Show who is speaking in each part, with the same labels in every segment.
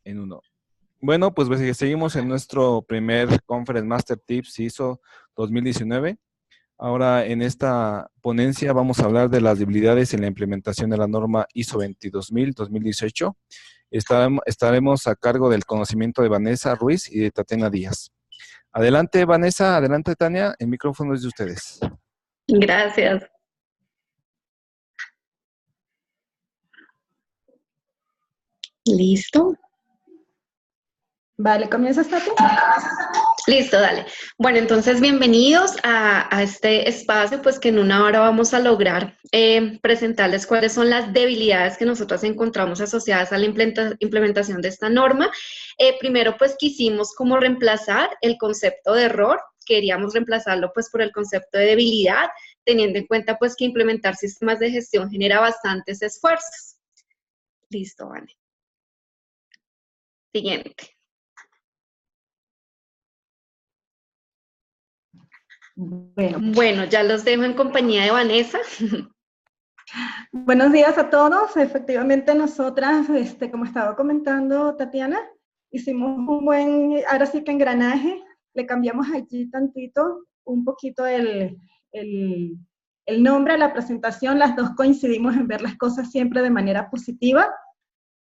Speaker 1: en uno. Bueno, pues seguimos en nuestro primer Conference Master Tips ISO 2019. Ahora en esta ponencia vamos a hablar de las debilidades en la implementación de la norma ISO 22000-2018. Estaremos a cargo del conocimiento de Vanessa Ruiz y de Tatiana Díaz. Adelante, Vanessa, adelante, Tania, el micrófono es de ustedes.
Speaker 2: Gracias. ¿Listo?
Speaker 3: Vale, ¿comienzas, Tati?
Speaker 2: Listo, dale. Bueno, entonces bienvenidos a este espacio, pues que en una hora vamos a lograr presentarles cuáles son las debilidades que nosotros encontramos asociadas a la implementación de esta norma. Primero, pues quisimos como reemplazar el concepto de error, queríamos reemplazarlo pues por el concepto de debilidad, teniendo en cuenta pues que implementar sistemas de gestión genera bastantes esfuerzos. Listo, vale. Siguiente. Bueno, ya los dejo en compañía de Vanessa.
Speaker 3: Buenos días a todos. Efectivamente, nosotras, como estaba comentando Tatiana, hicimos un buen, ahora sí que engranaje, le cambiamos allí tantito, un poquito el nombre a la presentación, las dos coincidimos en ver las cosas siempre de manera positiva,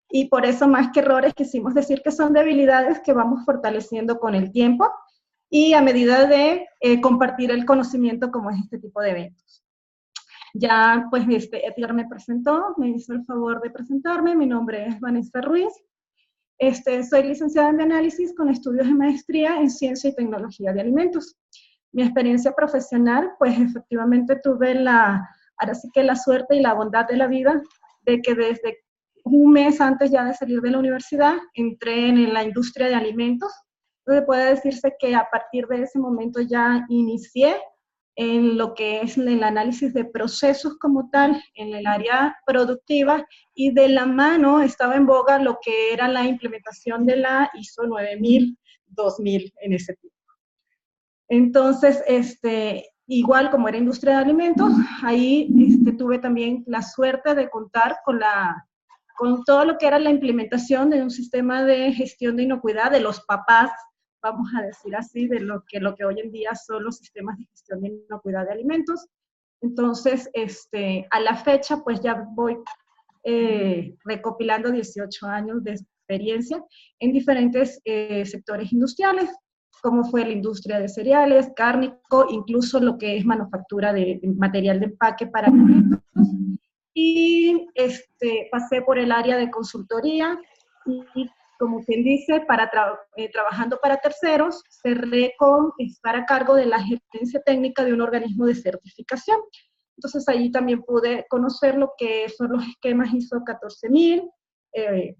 Speaker 3: y por eso más que errores quisimos decir que son debilidades que vamos fortaleciendo con el tiempo, y a medida de compartir el conocimiento como es este tipo de eventos. Ya, pues, Edgar me presentó, me hizo el favor de presentarme. Mi nombre es Vanessa Ruiz. Soy licenciada en Análisis con estudios de maestría en Ciencia y Tecnología de Alimentos. Mi experiencia profesional, pues, efectivamente tuve ahora sí que la suerte y la bondad de la vida de que desde un mes antes ya de salir de la universidad, entré en la industria de alimentos. Entonces, puede decirse que a partir de ese momento ya inicié en lo que es el análisis de procesos como tal, en el área productiva, y de la mano estaba en boga lo que era la implementación de la ISO 9000-2000 en ese tiempo. Entonces, igual como era industria de alimentos, ahí tuve también la suerte de contar con todo lo que era la implementación de un sistema de gestión de inocuidad de los papás, vamos a decir así, de lo que hoy en día son los sistemas de gestión de inocuidad de alimentos. Entonces, a la fecha, pues ya voy recopilando 18 años de experiencia en diferentes sectores industriales, como fue la industria de cereales, cárnico, incluso lo que es manufactura de material de empaque para alimentos. Y pasé por el área de consultoría y, como quien dice, trabajando para terceros, cerré con estar a cargo de la gerencia técnica de un organismo de certificación. Entonces, allí también pude conocer lo que son los esquemas ISO 14000,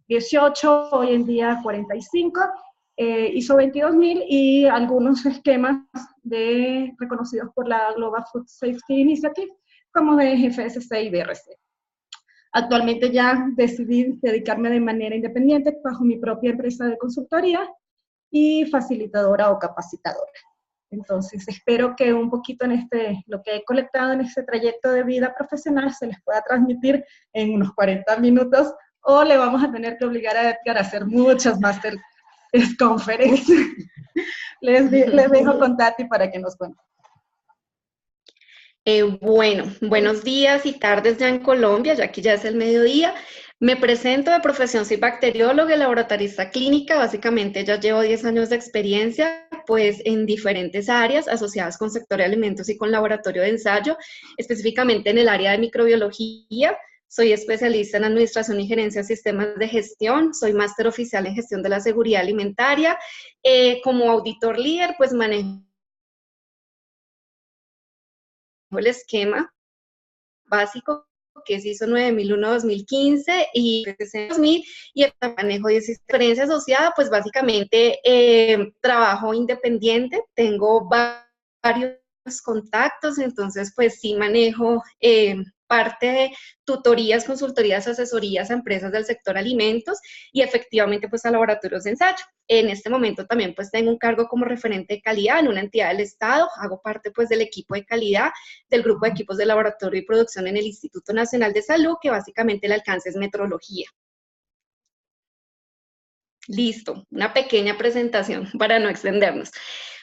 Speaker 3: 18, hoy en día 45, ISO 22000 y algunos esquemas reconocidos por la Global Food Safety Initiative, como de GFSC y BRC. Actualmente ya decidí dedicarme de manera independiente bajo mi propia empresa de consultoría y facilitadora o capacitadora. Entonces, espero que un poquito lo que he colectado en este trayecto de vida profesional se les pueda transmitir en unos 40 minutos, o le vamos a tener que obligar a Edgar a hacer muchas master conferencias. Les dejo con Tati para que nos cuente.
Speaker 2: Bueno, buenos días y tardes ya en Colombia, ya que ya es el mediodía. Me presento, de profesión soy bacterióloga y laboratorista clínica. Básicamente ya llevo 10 años de experiencia pues en diferentes áreas asociadas con sector de alimentos y con laboratorio de ensayo, específicamente en el área de microbiología. Soy especialista en administración y gerencia de sistemas de gestión, soy máster oficial en gestión de la seguridad alimentaria. Como auditor líder, pues manejo el esquema básico que es ISO 9001-2015 y 2000, y el manejo de experiencia asociada, pues básicamente trabajo independiente, tengo varios contactos, entonces pues sí manejo parte de tutorías, consultorías, asesorías a empresas del sector alimentos y efectivamente pues a laboratorios de ensayo. En este momento también pues tengo un cargo como referente de calidad en una entidad del Estado, hago parte pues del equipo de calidad del grupo de equipos de laboratorio y producción en el Instituto Nacional de Salud, que básicamente el alcance es metrología. Listo, una pequeña presentación para no extendernos.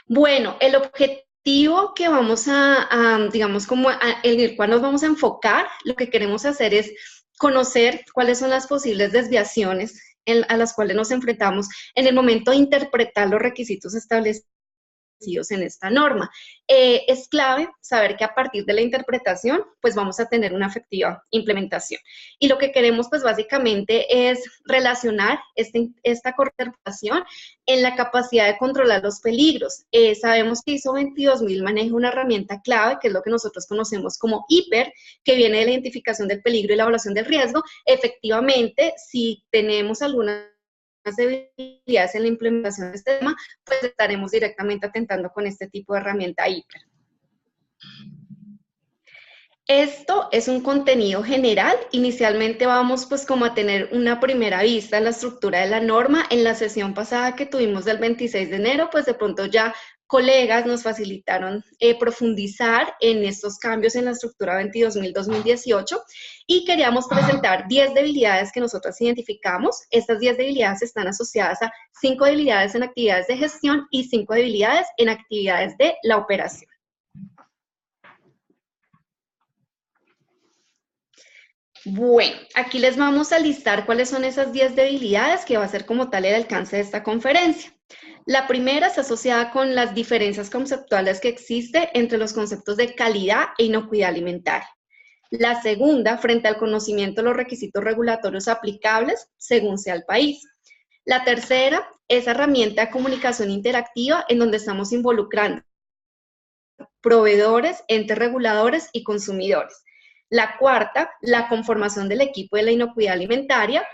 Speaker 2: Bueno, el objetivo que vamos digamos, en el cual nos vamos a enfocar, lo que queremos hacer es conocer cuáles son las posibles desviaciones a las cuales nos enfrentamos en el momento de interpretar los requisitos establecidos en esta norma. Es clave saber que a partir de la interpretación, pues vamos a tener una efectiva implementación. Y lo que queremos, pues básicamente es relacionar esta interpretación en la capacidad de controlar los peligros. Sabemos que ISO 22000 maneja una herramienta clave, que es lo que nosotros conocemos como HIPER, que viene de la identificación del peligro y la evaluación del riesgo. Efectivamente, si tenemos alguna debilidades en la implementación de este tema, pues estaremos directamente atentando con este tipo de herramienta HIPER. Esto es un contenido general. Inicialmente vamos pues como a tener una primera vista en la estructura de la norma. En la sesión pasada que tuvimos del 26 de enero, pues de pronto ya colegas nos facilitaron profundizar en estos cambios en la estructura 22000-2018 y queríamos presentar 10 debilidades que nosotros identificamos. Estas 10 debilidades están asociadas a 5 debilidades en actividades de gestión y 5 debilidades en actividades de la operación. Bueno, aquí les vamos a listar cuáles son esas 10 debilidades que va a ser como tal el alcance de esta conferencia. La primera está asociada con las diferencias conceptuales que existen entre los conceptos de calidad e inocuidad alimentaria. La segunda, frente al conocimiento de los requisitos regulatorios aplicables según sea el país. La tercera, es herramienta de comunicación interactiva en donde estamos involucrando proveedores, entes reguladores y consumidores. La cuarta, la conformación del equipo de la inocuidad alimentaria.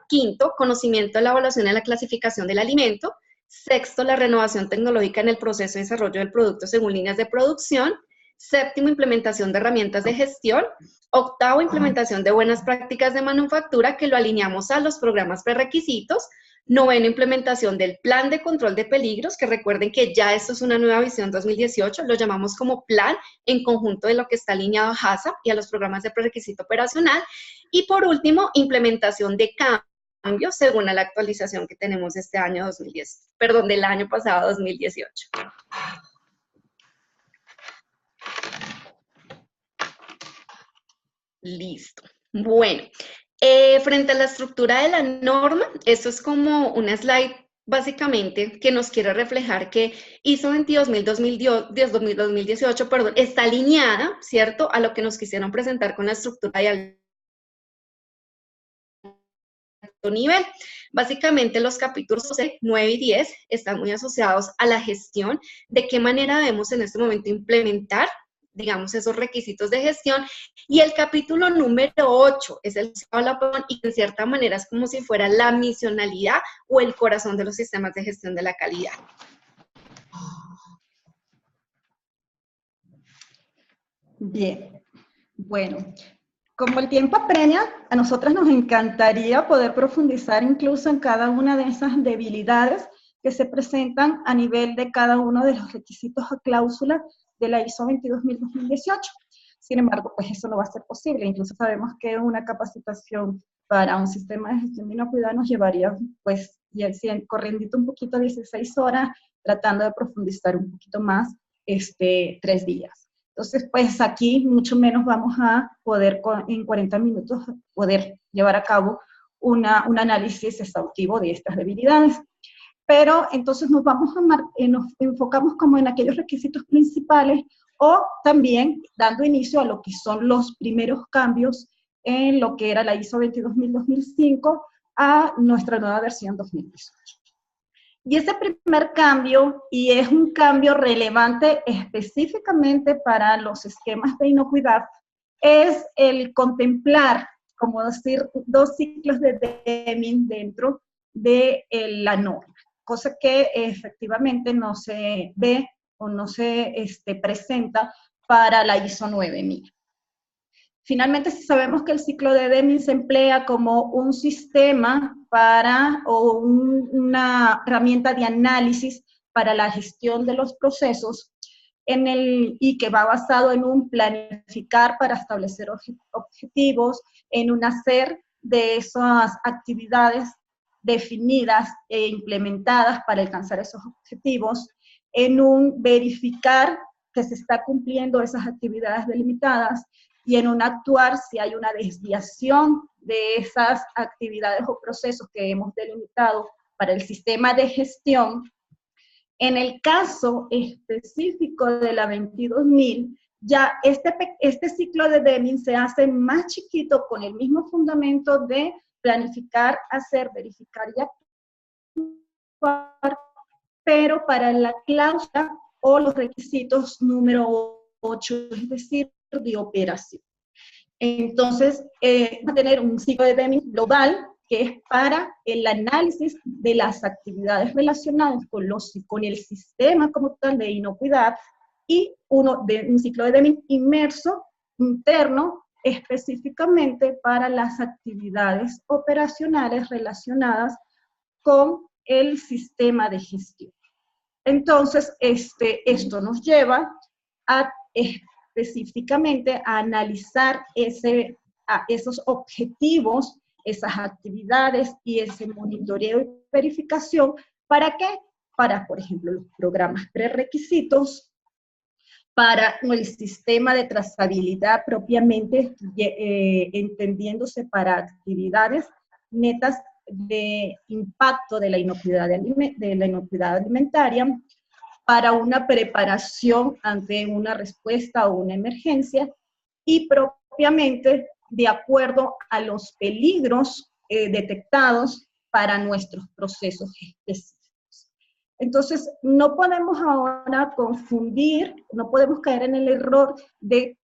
Speaker 2: Quinto, conocimiento de la evaluación y la clasificación del alimento. Sexto, la renovación tecnológica en el proceso de desarrollo del producto según líneas de producción. Séptimo, implementación de herramientas de gestión. Octavo, implementación de buenas prácticas de manufactura, que lo alineamos a los programas prerequisitos. Noveno, implementación del plan de control de peligros, que recuerden que ya esto es una nueva visión 2018, lo llamamos como plan en conjunto de lo que está alineado a HACCP y a los programas de prerequisito operacional. Y por último, implementación de cambios según a la actualización que tenemos este año del año pasado 2018. Listo. Bueno, frente a la estructura de la norma, esto es como una slide básicamente que nos quiere reflejar que ISO 22018, perdón, está alineada, ¿cierto?, a lo que nos quisieron presentar con la estructura de alto nivel. Básicamente los capítulos 9 y 10 están muy asociados a la gestión, de qué manera debemos en este momento implementar, digamos, esos requisitos de gestión, y el capítulo número 8 es el y en cierta manera es como si fuera la misionalidad o el corazón de los sistemas de gestión de la calidad.
Speaker 3: Bien, bueno, como el tiempo apremia, a nosotras nos encantaría poder profundizar incluso en cada una de esas debilidades que se presentan a nivel de cada uno de los requisitos o cláusulas de la ISO 22000-2018. Sin embargo, pues eso no va a ser posible. Incluso sabemos que una capacitación para un sistema de gestión de inocuidad nos llevaría, pues, corriendo un poquito 16 horas, tratando de profundizar un poquito más 3 días. Entonces, pues aquí mucho menos vamos a poder en 40 minutos poder llevar a cabo un análisis exhaustivo de estas debilidades. Pero entonces nos enfocamos como en aquellos requisitos principales o también dando inicio a lo que son los primeros cambios en lo que era la ISO 22000-2005 a nuestra nueva versión 2018. Y ese primer cambio, y es un cambio relevante específicamente para los esquemas de inocuidad, es el contemplar, como decir, 2 ciclos de Deming dentro de la norma, cosa que efectivamente no se ve o no se presenta para la ISO 9000. Finalmente, si sabemos que el ciclo de Deming se emplea como un sistema o una herramienta de análisis para la gestión de los procesos, y que va basado en un planificar para establecer objetivos, en un hacer de esas actividades definidas e implementadas para alcanzar esos objetivos, en un verificar que se está cumpliendo esas actividades delimitadas y en un actuar si hay una desviación de esas actividades o procesos que hemos delimitado para el sistema de gestión. En el caso específico de la 22000, ya este ciclo de Deming se hace más chiquito con el mismo fundamento de planificar, hacer, verificar y actuar, pero para la cláusula o los requisitos número 8, es decir, de operación. Entonces, va a tener un ciclo de Deming global, que es para el análisis de las actividades relacionadas con el sistema como tal de inocuidad, y un ciclo de Deming inmerso, interno, específicamente para las actividades operacionales relacionadas con el sistema de gestión. Entonces, esto nos lleva a específicamente a analizar esos objetivos, esas actividades y ese monitoreo y verificación. ¿Para qué? Para, por ejemplo, los programas prerequisitos, para el sistema de trazabilidad propiamente, entendiéndose para actividades netas de impacto de la inocuidad alimentaria, para una preparación ante una respuesta o una emergencia, y propiamente de acuerdo a los peligros detectados para nuestros procesos específicos. Entonces, no podemos ahora confundir, no podemos caer en el error de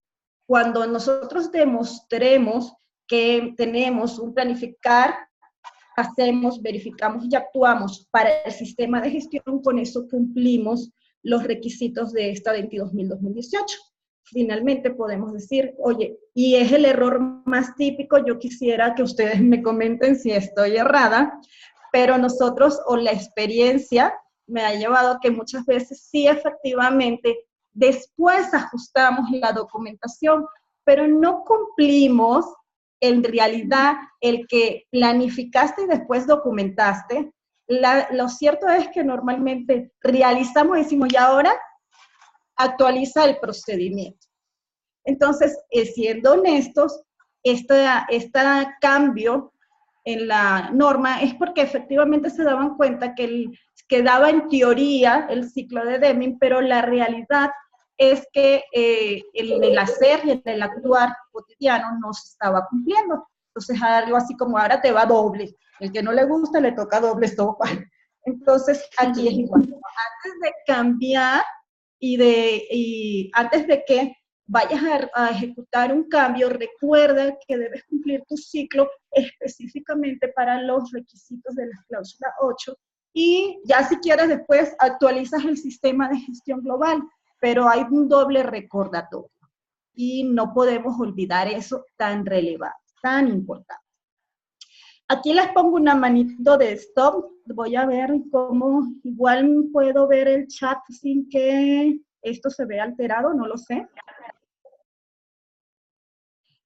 Speaker 3: cuando nosotros demostremos que tenemos un planificar, hacemos, verificamos y actuamos para el sistema de gestión, con eso cumplimos los requisitos de esta 22.000-2018. Finalmente podemos decir, oye, y es el error más típico, yo quisiera que ustedes me comenten si estoy errada, pero nosotros, o la experiencia, me ha llevado a que muchas veces sí, efectivamente, después ajustamos la documentación, pero no cumplimos en realidad el que planificaste y después documentaste. Lo cierto es que normalmente realizamos y decimos, y ahora actualiza el procedimiento. Entonces, siendo honestos, este cambio en la norma es porque efectivamente se daban cuenta que quedaba en teoría el ciclo de Deming, pero la realidad es que el hacer y el actuar cotidiano no se estaba cumpliendo. Entonces, algo así como ahora te va doble. El que no le gusta le toca doble sopa. Entonces, aquí es igual. Antes de cambiar y antes de que vayas a ejecutar un cambio, recuerda que debes cumplir tu ciclo específicamente para los requisitos de la cláusula 8, y ya si quieres después actualizas el sistema de gestión global, pero hay un doble recordatorio y no podemos olvidar eso tan relevante, tan importante. Aquí les pongo una manito de stop. Voy a ver cómo, igual puedo ver el chat sin que esto se vea alterado, no lo sé.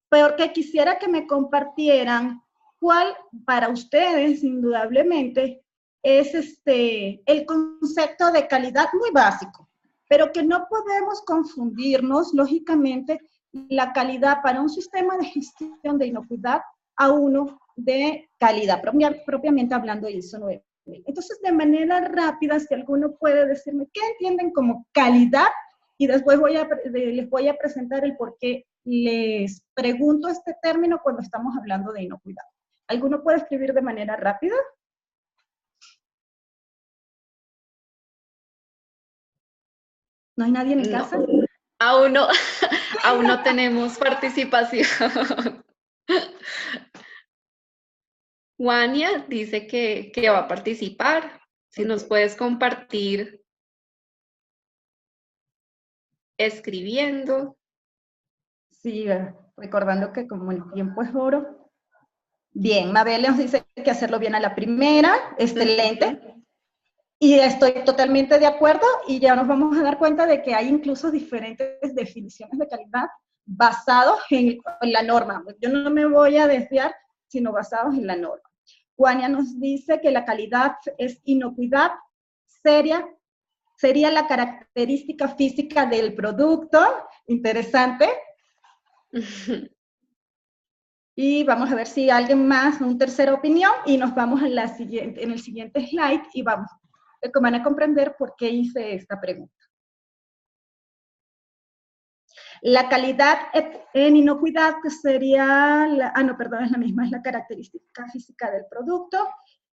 Speaker 3: Porque quisiera que me compartieran cuál para ustedes, indudablemente, es el concepto de calidad muy básico, pero que no podemos confundirnos, lógicamente, la calidad para un sistema de gestión de inocuidad a uno de calidad, propiamente hablando de ISO 9000. Entonces, de manera rápida, si alguno puede decirme qué entienden como calidad, y después les voy a presentar el por qué les pregunto este término cuando estamos hablando de inocuidad. ¿Alguno puede escribir de manera rápida? ¿No hay nadie en casa?
Speaker 2: Aún no tenemos participación. Juania dice que va a participar. Si nos puedes compartir escribiendo.
Speaker 3: Sí, recordando que como el tiempo es oro. Bien, Mabel nos dice que hacerlo bien a la primera, excelente. Y estoy totalmente de acuerdo, y ya nos vamos a dar cuenta de que hay incluso diferentes definiciones de calidad basados en la norma. Yo no me voy a desviar, sino basados en la norma. Juania nos dice que la calidad es inocuidad, sería la característica física del producto. Interesante. Y vamos a ver si alguien más, una tercera opinión, y nos vamos en el siguiente slide y van a comprender por qué hice esta pregunta. La calidad en inocuidad sería, es la misma, es la característica física del producto.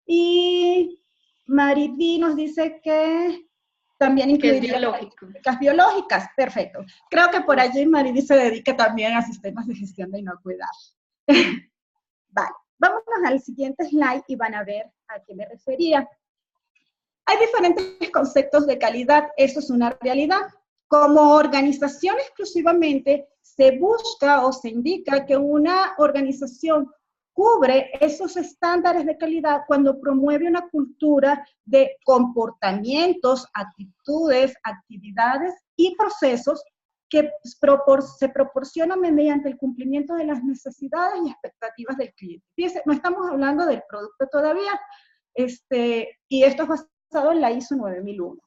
Speaker 3: Y Mariví nos dice que también incluiría características biológicas. Perfecto. Creo que por allí Mariví se dedica también a sistemas de gestión de inocuidad. Vale, vámonos al siguiente slide y van a ver a qué me refería. Hay diferentes conceptos de calidad, eso es una realidad. Como organización exclusivamente se busca o se indica que una organización cubre esos estándares de calidad cuando promueve una cultura de comportamientos, actitudes, actividades y procesos que se proporcionan mediante el cumplimiento de las necesidades y expectativas del cliente. Fíjense, no estamos hablando del producto todavía, y esto es basado en la ISO 9001.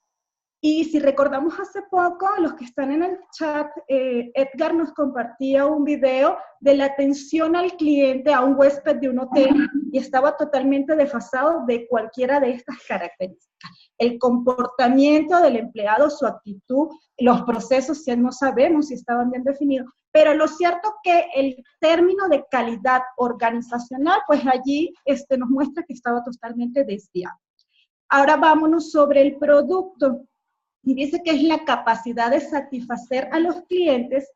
Speaker 3: Y si recordamos hace poco, los que están en el chat, Edgar nos compartía un video de la atención al cliente, a un huésped de un hotel, y estaba totalmente desfasado de cualquiera de estas características. El comportamiento del empleado, su actitud, los procesos, ya no sabemos si estaban bien definidos, pero lo cierto que el término de calidad organizacional, pues allí nos muestra que estaba totalmente desviado. Ahora vámonos sobre el producto. Y dice que es la capacidad de satisfacer a los clientes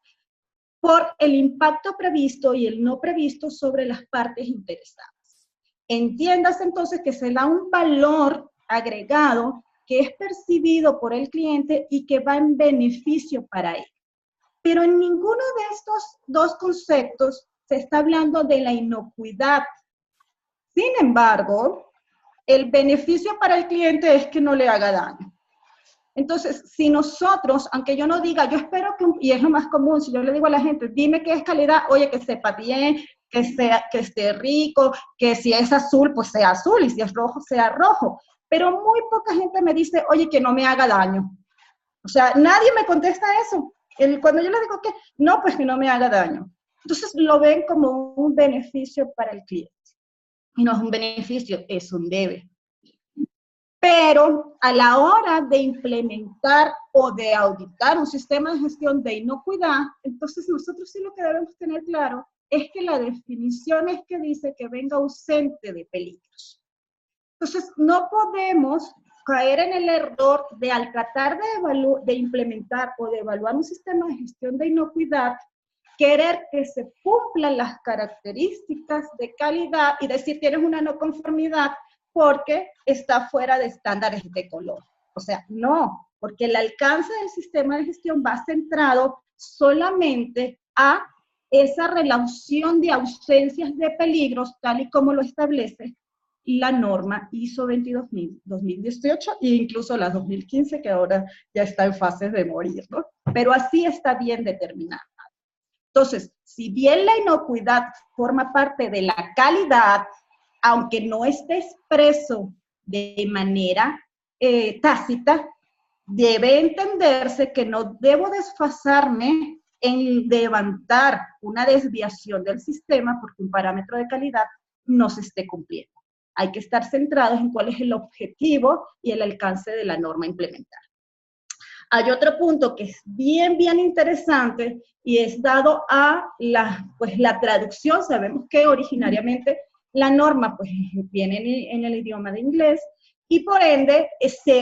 Speaker 3: por el impacto previsto y el no previsto sobre las partes interesadas. Entiéndase entonces que se da un valor agregado que es percibido por el cliente y que va en beneficio para él. Pero en ninguno de estos dos conceptos se está hablando de la inocuidad. Sin embargo, el beneficio para el cliente es que no le haga daño. Entonces, si nosotros, aunque yo no diga, yo espero que, y es lo más común, si yo le digo a la gente, dime qué es calidad, oye, que sepa bien, que esté rico, que si es azul, pues sea azul, y si es rojo, sea rojo. Pero muy poca gente me dice, oye, que no me haga daño. O sea, nadie me contesta eso. Cuando yo le digo que no, pues que no me haga daño. Entonces, lo ven como un beneficio para el cliente. Y no es un beneficio, es un debe. Pero a la hora de implementar o de auditar un sistema de gestión de inocuidad, entonces nosotros sí lo que debemos tener claro es que la definición es que dice que venga ausente de peligros. Entonces no podemos caer en el error de al tratar de implementar o de evaluar un sistema de gestión de inocuidad, querer que se cumplan las características de calidad y decir tienes una no conformidad porque está fuera de estándares de color. O sea, no, porque el alcance del sistema de gestión va centrado solamente a esa relación de ausencias de peligros, tal y como lo establece la norma ISO 22018 e incluso la 2015, que ahora ya está en fase de morir, ¿no? Pero así está bien determinada. Entonces, si bien la inocuidad forma parte de la calidad, aunque no esté expreso de manera tácita, debe entenderse que no debo desfasarme en levantar una desviación del sistema porque un parámetro de calidad no se esté cumpliendo. Hay que estar centrados en cuál es el objetivo y el alcance de la norma implementada. Hay otro punto que es bien interesante y es dado a la traducción. Sabemos que originariamente la norma pues viene en el idioma de inglés y por ende,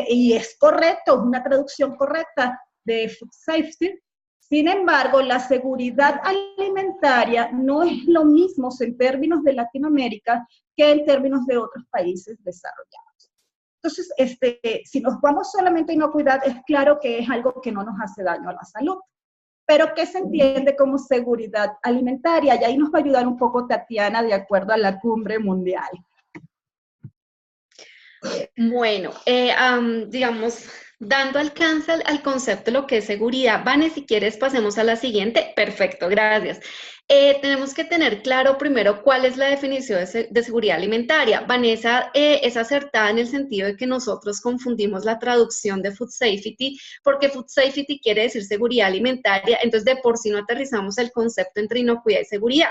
Speaker 3: y es correcto, es una traducción correcta de Food Safety. Sin embargo, la seguridad alimentaria no es lo mismo en términos de Latinoamérica que en términos de otros países desarrollados. Entonces, si nos vamos solamente a inocuidad, es claro que es algo que no nos hace daño a la salud. Pero ¿qué se entiende como seguridad alimentaria? Y ahí nos va a ayudar un poco Tatiana, de acuerdo a la cumbre mundial.
Speaker 2: Bueno, digamos, Dando alcance al concepto de lo que es seguridad. Vane, si quieres pasemos a la siguiente. Perfecto, gracias. Tenemos que tener claro primero cuál es la definición de seguridad alimentaria. Vanessa es acertada en el sentido de que nosotros confundimos la traducción de food safety, porque food safety quiere decir seguridad alimentaria, entonces de por sí no aterrizamos el concepto entre inocuidad y seguridad.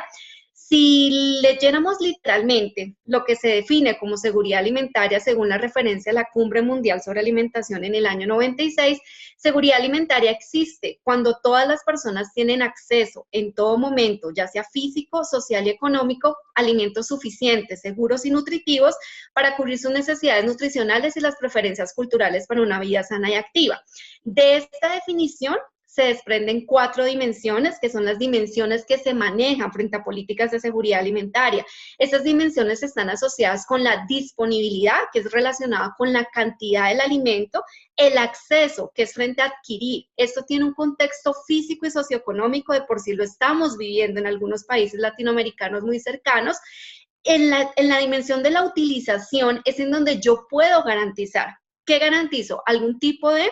Speaker 2: Si leyéramos literalmente lo que se define como seguridad alimentaria según la referencia a la Cumbre Mundial sobre Alimentación en el año 96, seguridad alimentaria existe cuando todas las personas tienen acceso en todo momento, ya sea físico, social y económico, a alimentos suficientes, seguros y nutritivos para cubrir sus necesidades nutricionales y las preferencias culturales para una vida sana y activa. De esta definición se desprenden 4 dimensiones, que son las dimensiones que se manejan frente a políticas de seguridad alimentaria. Estas dimensiones están asociadas con la disponibilidad, que es relacionada con la cantidad del alimento, el acceso, que es frente a adquirir. Esto tiene un contexto físico y socioeconómico, de por sí lo estamos viviendo en algunos países latinoamericanos muy cercanos. En la dimensión de la utilización es en donde yo puedo garantizar. ¿Qué garantizo? Algún tipo de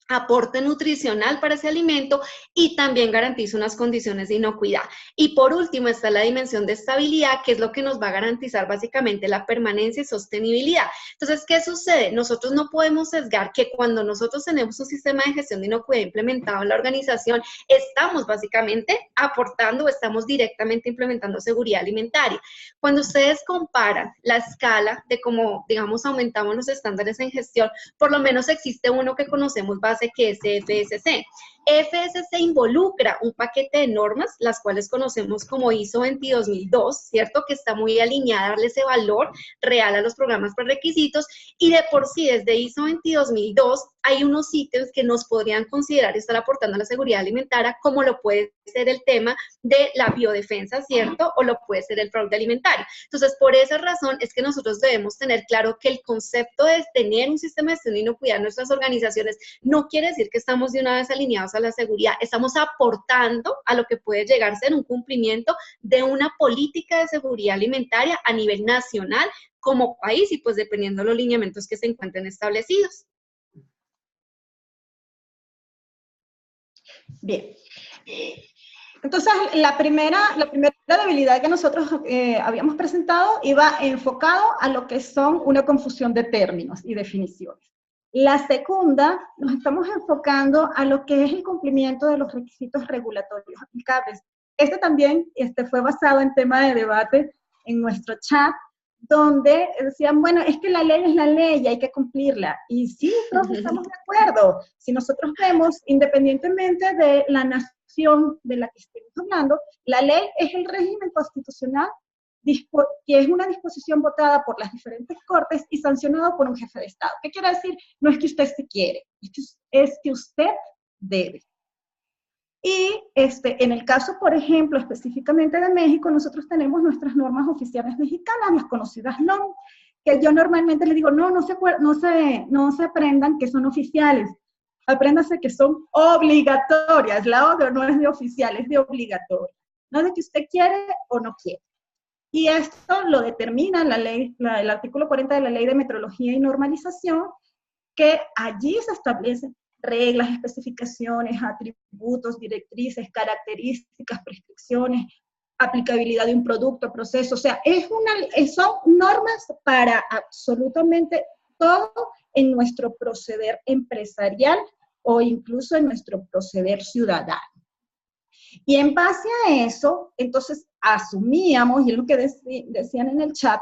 Speaker 2: aporte nutricional para ese alimento y también garantiza unas condiciones de inocuidad. Y por último está la dimensión de estabilidad, que es lo que nos va a garantizar básicamente la permanencia y sostenibilidad. Entonces, ¿qué sucede? Nosotros no podemos sesgar que cuando nosotros tenemos un sistema de gestión de inocuidad implementado en la organización, estamos básicamente aportando o estamos directamente implementando seguridad alimentaria. Cuando ustedes comparan la escala de cómo, digamos, aumentamos los estándares en gestión, por lo menos existe uno que conocemos base, que es FSC. FSC involucra un paquete de normas, las cuales conocemos como ISO 22002, ¿cierto? Que está muy alineada a darle ese valor real a los programas prerequisitos, y de por sí, desde ISO 22002, hay unos ítems que nos podrían considerar estar aportando a la seguridad alimentaria, como lo puede ser el tema de la biodefensa, ¿cierto? O lo puede ser el fraude alimentario. Entonces, por esa razón es que nosotros debemos tener claro que el concepto de tener un sistema de gestión de inocuidad en nuestras organizaciones no quiere decir que estamos de una vez alineados a la seguridad, estamos aportando a lo que puede llegar a ser un cumplimiento de una política de seguridad alimentaria a nivel nacional como país y pues dependiendo de los lineamientos que se encuentren establecidos.
Speaker 3: Bien. Entonces, la primera debilidad que nosotros habíamos presentado iba enfocado a lo que son una confusión de términos y definiciones. La segunda, nos estamos enfocando a lo que es el cumplimiento de los requisitos regulatorios aplicables. Este también fue basado en tema de debate en nuestro chat, donde decían, bueno, es que la ley es la ley y hay que cumplirla. Y sí, todos estamos de acuerdo. Si nosotros vemos, independientemente de la nación de la que estemos hablando, la ley es el régimen constitucional que es una disposición votada por las diferentes cortes y sancionado por un jefe de Estado. ¿Qué quiere decir? No es que usted se quiere, es que usted debe. Y en el caso, por ejemplo, específicamente de México, nosotros tenemos nuestras normas oficiales mexicanas, las conocidas NOM, que yo normalmente les digo, no se aprendan que son oficiales, apréndase que son obligatorias. La otra no es de oficial, es de obligatoria. No de que usted quiere o no quiere. Y esto lo determina la ley, el artículo 40 de la Ley de Metrología y Normalización, que allí se establecen reglas, especificaciones, atributos, directrices, características, prescripciones, aplicabilidad de un producto, proceso. O sea, son normas para absolutamente todo en nuestro proceder empresarial o incluso en nuestro proceder ciudadano. Y en base a eso, entonces asumíamos, y es lo que decían en el chat,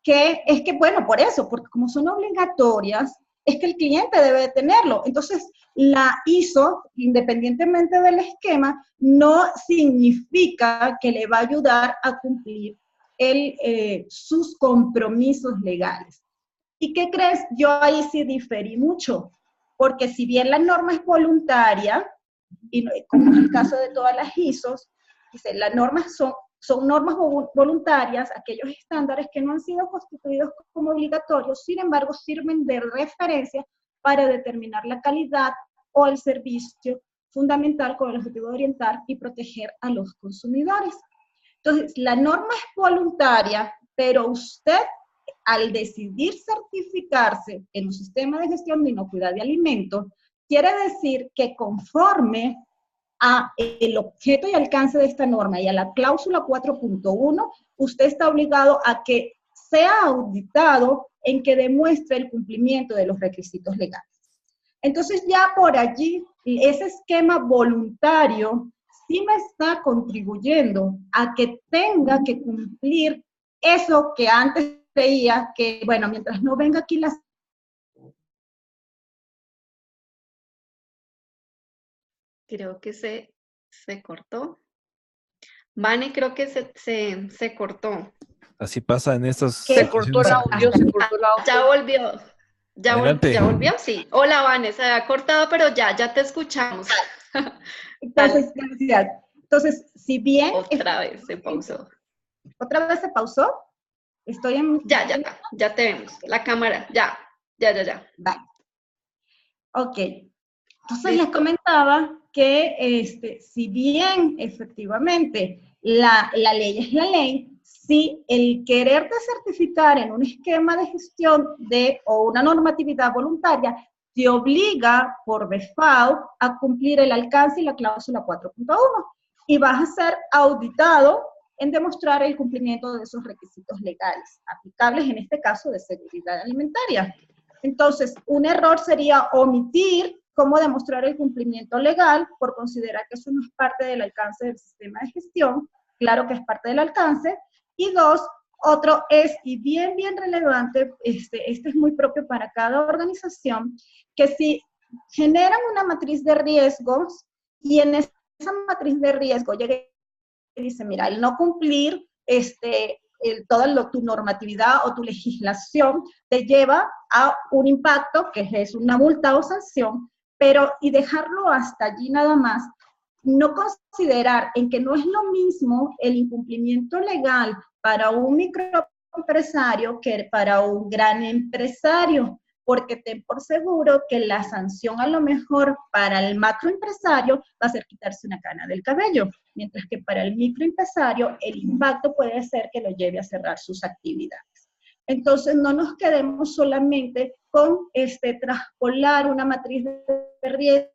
Speaker 3: que es que, bueno, por eso, porque como son obligatorias, es que el cliente debe tenerlo. Entonces, la ISO, independientemente del esquema, no significa que le va a ayudar a cumplir sus compromisos legales. ¿Y qué crees? Yo ahí sí diferí mucho, porque si bien la norma es voluntaria, y como es el caso de todas las ISOs, dice, las normas son normas voluntarias, aquellos estándares que no han sido constituidos como obligatorios, sin embargo, sirven de referencia para determinar la calidad o el servicio fundamental con el objetivo de orientar y proteger a los consumidores. Entonces, la norma es voluntaria, pero usted al decidir certificarse en un sistema de gestión de inocuidad de alimentos, quiere decir que conforme a el objeto y alcance de esta norma y a la cláusula 4.1, usted está obligado a que sea auditado en que demuestre el cumplimiento de los requisitos legales. Entonces ya por allí, ese esquema voluntario sí me está contribuyendo a que tenga que cumplir eso que antes creía que, bueno, mientras no venga aquí las...
Speaker 2: Creo que se cortó. Vane, creo que se cortó.
Speaker 1: Así pasa en estos...
Speaker 4: Se cortó el audio, se cortó el audio.
Speaker 2: Ya volvió.
Speaker 1: Adelante.
Speaker 2: ¿Ya volvió? Sí. Hola, Vane, se había cortado, pero ya te escuchamos.
Speaker 3: Entonces, si bien...
Speaker 2: Otra vez se pausó.
Speaker 3: ¿Otra vez se pausó? Estoy en...
Speaker 2: Ya te vemos. La cámara, ya.
Speaker 3: Vale. Ok. Entonces les comentaba que si bien efectivamente la ley es la ley, si el quererte certificar en un esquema de gestión o una normatividad voluntaria te obliga por default a cumplir el alcance y la cláusula 4.1 y vas a ser auditado en demostrar el cumplimiento de esos requisitos legales aplicables, en este caso de seguridad alimentaria. Entonces, un error sería omitir cómo demostrar el cumplimiento legal por considerar que eso no es parte del alcance del sistema de gestión. Claro que es parte del alcance. Y dos, otro es, y bien relevante, este es muy propio para cada organización, que si generan una matriz de riesgos y en esa matriz de riesgo llega y dice, mira, el no cumplir toda tu normatividad o tu legislación te lleva a un impacto, que es una multa o sanción, pero y dejarlo hasta allí nada más, no considerar en que no es lo mismo el incumplimiento legal para un microempresario que para un gran empresario, porque ten por seguro que la sanción a lo mejor para el macroempresario va a ser quitarse una cana del cabello, mientras que para el microempresario el impacto puede ser que lo lleve a cerrar sus actividades. Entonces no nos quedemos solamente con traspolar una matriz de riesgo,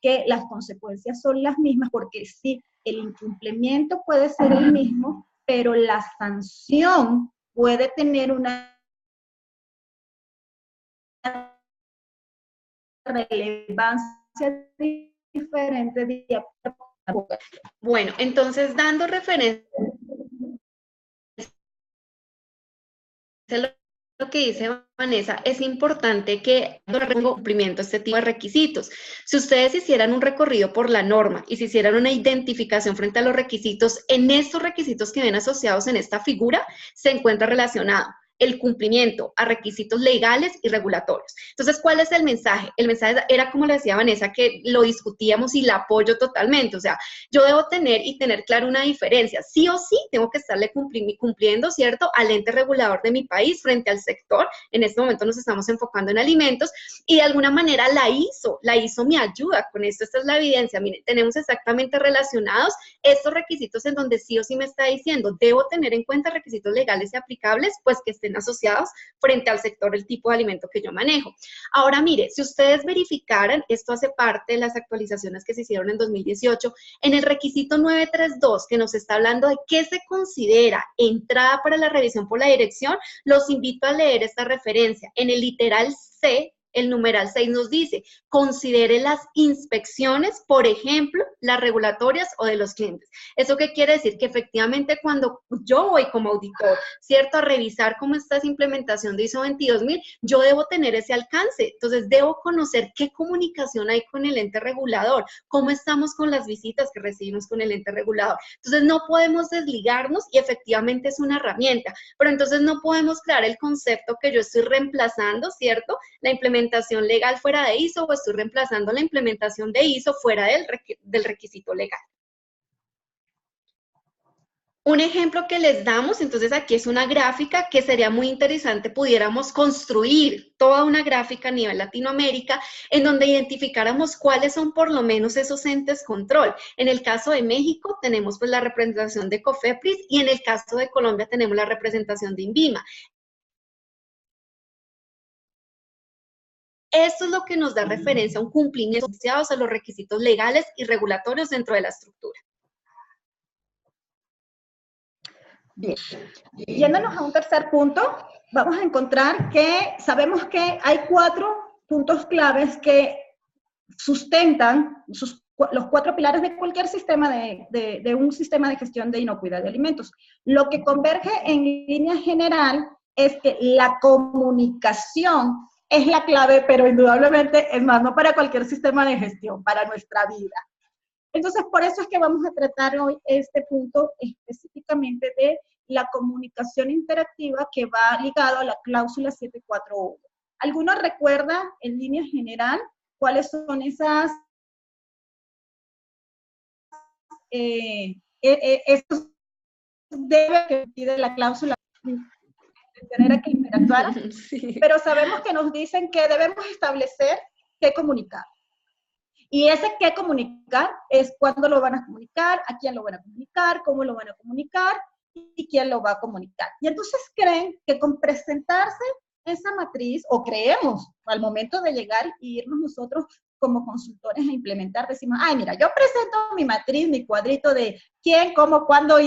Speaker 3: que las consecuencias son las mismas, porque sí, el incumplimiento puede ser el mismo, pero la sanción puede tener una relevancia diferente.
Speaker 2: Bueno, entonces dando referencia a lo que dice Vanessa, es importante que tenga cumplimiento este tipo de requisitos. Si ustedes hicieran un recorrido por la norma y si hicieran una identificación frente a los requisitos, en estos requisitos que ven asociados en esta figura, se encuentra relacionado el cumplimiento a requisitos legales y regulatorios. Entonces, ¿cuál es el mensaje? El mensaje era, como le decía Vanessa, que lo discutíamos y la apoyo totalmente. O sea, yo debo tener claro una diferencia. Sí o sí tengo que estarle cumpliendo, ¿cierto?, al ente regulador de mi país frente al sector. En este momento nos estamos enfocando en alimentos y de alguna manera la ISO me ayuda con esto. Esta es la evidencia. Miren, tenemos exactamente relacionados estos requisitos en donde sí o sí me está diciendo, debo tener en cuenta requisitos legales y aplicables, pues que estén asociados frente al sector, el tipo de alimento que yo manejo. Ahora, mire, si ustedes verificaran, esto hace parte de las actualizaciones que se hicieron en 2018, en el requisito 932, que nos está hablando de qué se considera entrada para la revisión por la dirección, los invito a leer esta referencia. En el literal C, el numeral 6 nos dice, considere las inspecciones, por ejemplo, las regulatorias o de los clientes. ¿Eso qué quiere decir? Que efectivamente cuando yo voy como auditor, ¿cierto?, a revisar cómo está esa implementación de ISO 22000, yo debo tener ese alcance. Entonces, debo conocer qué comunicación hay con el ente regulador, cómo estamos con las visitas que recibimos con el ente regulador. Entonces, no podemos desligarnos y efectivamente es una herramienta, pero entonces no podemos crear el concepto que yo estoy reemplazando, ¿cierto?, la implementación legal fuera de ISO o estoy reemplazando la implementación de ISO fuera del requisito legal. Un ejemplo que les damos, entonces aquí es una gráfica que sería muy interesante, pudiéramos construir toda una gráfica a nivel Latinoamérica en donde identificáramos cuáles son por lo menos esos entes control. En el caso de México tenemos pues la representación de COFEPRIS y en el caso de Colombia tenemos la representación de INVIMA. Esto es lo que nos da referencia a un cumplimiento asociado a los requisitos legales y regulatorios dentro de la estructura.
Speaker 3: Bien, yéndonos a un tercer punto, vamos a encontrar que sabemos que hay 4 puntos claves que sustentan los 4 pilares de cualquier sistema de un sistema de gestión de inocuidad de alimentos. Lo que converge en línea general es que la comunicación es la clave, pero indudablemente es más, no para cualquier sistema de gestión, para nuestra vida. Entonces, por eso es que vamos a tratar hoy este punto específicamente de la comunicación interactiva que va ligado a la cláusula 741. ¿Alguno recuerda en línea general cuáles son esas estos debe que pide la cláusula de tener que interactuar? Sí. Pero sabemos que nos dicen que debemos establecer qué comunicar. Y ese qué comunicar es cuándo lo van a comunicar, a quién lo van a comunicar, cómo lo van a comunicar y quién lo va a comunicar. Y entonces creen que con presentarse esa matriz, o creemos al momento de llegar y irnos nosotros como consultores a implementar, decimos, ay, mira, yo presento mi matriz, mi cuadrito de quién, cómo, cuándo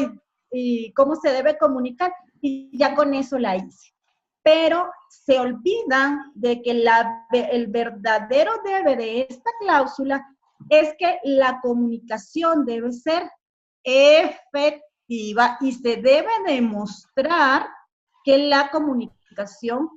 Speaker 3: y cómo se debe comunicar, y ya con eso la hice. Pero se olvidan de que el verdadero debe de esta cláusula es que la comunicación debe ser efectiva y se debe demostrar que la comunicación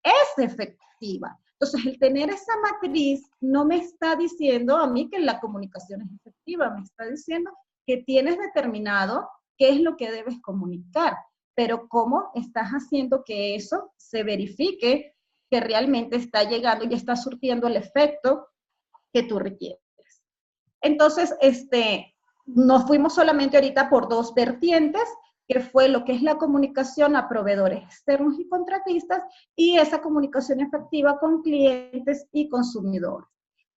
Speaker 3: es efectiva. Entonces, el tener esa matriz no me está diciendo a mí que la comunicación es efectiva, me está diciendo que tienes determinado qué es lo que debes comunicar, pero cómo estás haciendo que eso se verifique que realmente está llegando y está surtiendo el efecto que tú requieres. Entonces, nos fuimos solamente ahorita por 2 vertientes, que fue lo que es la comunicación a proveedores externos y contratistas, y esa comunicación efectiva con clientes y consumidores.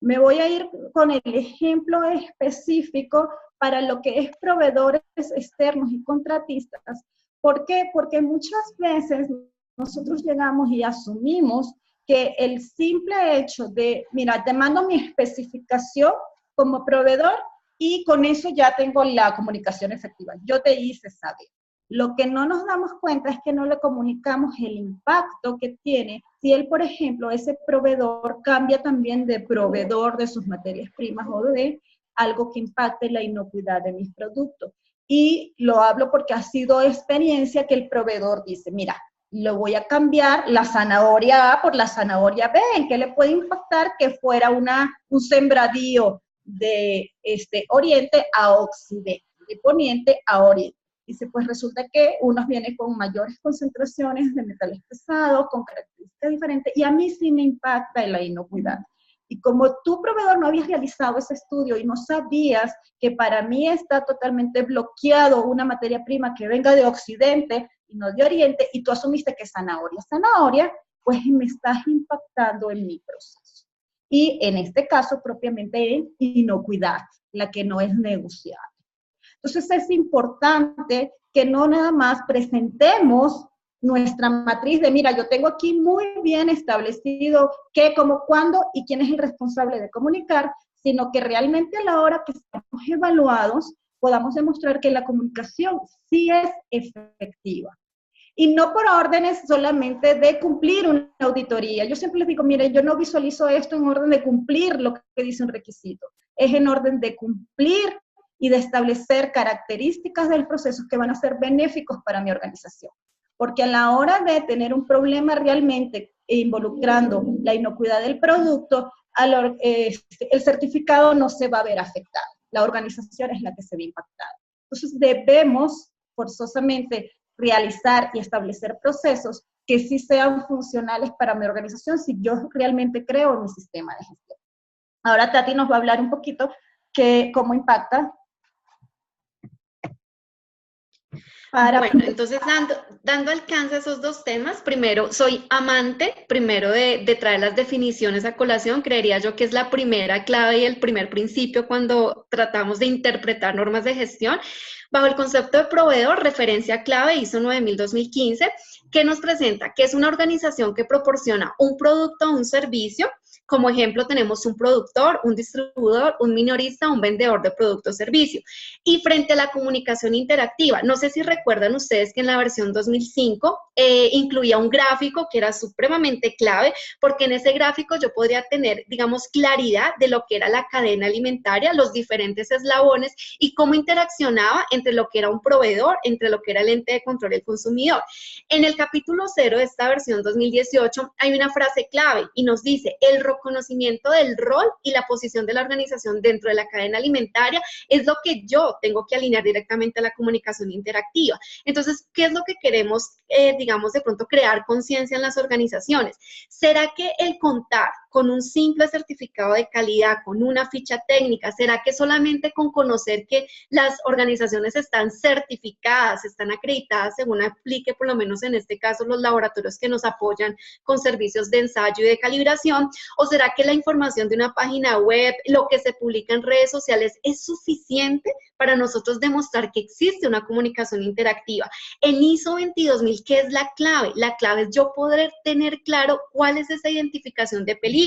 Speaker 3: Me voy a ir con el ejemplo específico para lo que es proveedores externos y contratistas. ¿Por qué? Porque muchas veces nosotros llegamos y asumimos que el simple hecho de, mira, te mando mi especificación como proveedor y con eso ya tengo la comunicación efectiva. Yo te hice saber. Lo que no nos damos cuenta es que no le comunicamos el impacto que tiene si él, por ejemplo, ese proveedor cambia también de proveedor de sus materias primas o de algo que impacte la inocuidad de mis productos. Y lo hablo porque ha sido experiencia que el proveedor dice, mira, lo voy a cambiar la zanahoria A por la zanahoria B. ¿En qué le puede impactar que fuera un sembradío de oriente a occidente, de poniente a oriente? Dice, pues resulta que unos vienen con mayores concentraciones de metales pesados, con características diferentes, y a mí sí me impacta en la inocuidad. Y como tu proveedor no habías realizado ese estudio y no sabías que para mí está totalmente bloqueado una materia prima que venga de occidente y no de oriente, y tú asumiste que es zanahoria, pues me estás impactando en mi proceso. Y en este caso, propiamente en inocuidad, la que no es negociable. Entonces es importante que no nada más presentemos nuestra matriz de, mira, yo tengo aquí muy bien establecido qué, cómo, cuándo y quién es el responsable de comunicar, sino que realmente a la hora que estamos evaluados podamos demostrar que la comunicación sí es efectiva. Y no por órdenes solamente de cumplir una auditoría. Yo siempre les digo, mire, yo no visualizo esto en orden de cumplir lo que dice un requisito. Es en orden de cumplir y de establecer características del proceso que van a ser benéficos para mi organización. Porque a la hora de tener un problema realmente involucrando la inocuidad del producto, el certificado no se va a ver afectado. La organización es la que se ve impactada. Entonces debemos forzosamente realizar y establecer procesos que sí sean funcionales para mi organización si yo realmente creo en mi sistema de gestión. Ahora Tati nos va a hablar un poquito cómo impacta.
Speaker 2: Bueno, entonces dando alcance a esos dos temas, primero, soy amante, primero de traer las definiciones a colación, creería yo que es la primera clave y el primer principio cuando tratamos de interpretar normas de gestión. Bajo el concepto de proveedor, referencia clave ISO 9000-2015, que nos presenta que es una organización que proporciona un producto o un servicio. Como ejemplo, tenemos un productor, un distribuidor, un minorista, un vendedor de producto o servicio. Y frente a la comunicación interactiva, no sé si recuerdan ustedes que en la versión 2005 incluía un gráfico que era supremamente clave, porque en ese gráfico yo podría tener, digamos, claridad de lo que era la cadena alimentaria, los diferentes eslabones y cómo interaccionaba entre lo que era un proveedor, entre lo que era el ente de control y el consumidor. En el capítulo 0 de esta versión 2018 hay una frase clave y nos dice: el reconocimiento del rol y la posición de la organización dentro de la cadena alimentaria es lo que yo tengo que alinear directamente a la comunicación interactiva. Entonces, ¿qué es lo que queremos, digamos, de pronto crear conciencia en las organizaciones? ¿Será que el contar con un simple certificado de calidad, con una ficha técnica, será que solamente con conocer que las organizaciones están certificadas, están acreditadas según aplique, por lo menos en este caso, los laboratorios que nos apoyan con servicios de ensayo y de calibración? ¿O será que la información de una página web, lo que se publica en redes sociales, es suficiente para nosotros demostrar que existe una comunicación interactiva? En ISO 22000, ¿qué es la clave? La clave es yo poder tener claro cuál es esa identificación de peligros.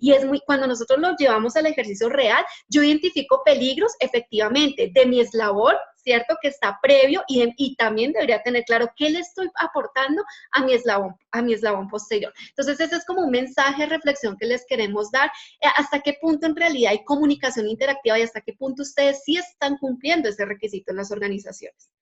Speaker 2: Y es cuando nosotros lo llevamos al ejercicio real, yo identifico peligros efectivamente de mi eslabón, ¿cierto? Que está previo y también debería tener claro qué le estoy aportando a mi eslabón posterior. Entonces, ese es como un mensaje de reflexión que les queremos dar, hasta qué punto en realidad hay comunicación interactiva y hasta qué punto ustedes sí están cumpliendo ese requisito en las organizaciones.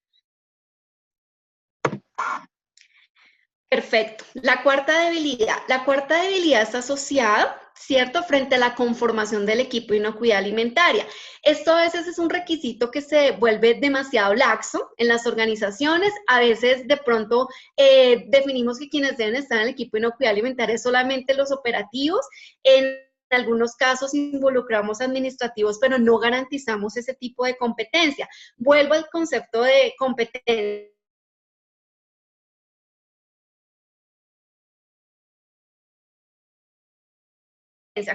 Speaker 2: Perfecto. La cuarta debilidad. La cuarta debilidad está asociada, ¿cierto?, frente a la conformación del equipo de inocuidad alimentaria. Esto a veces es un requisito que se vuelve demasiado laxo en las organizaciones. A veces de pronto definimos que quienes deben estar en el equipo de inocuidad alimentaria es solamente los operativos. En algunos casos involucramos administrativos, pero no garantizamos ese tipo de competencia. Vuelvo al concepto de competencia.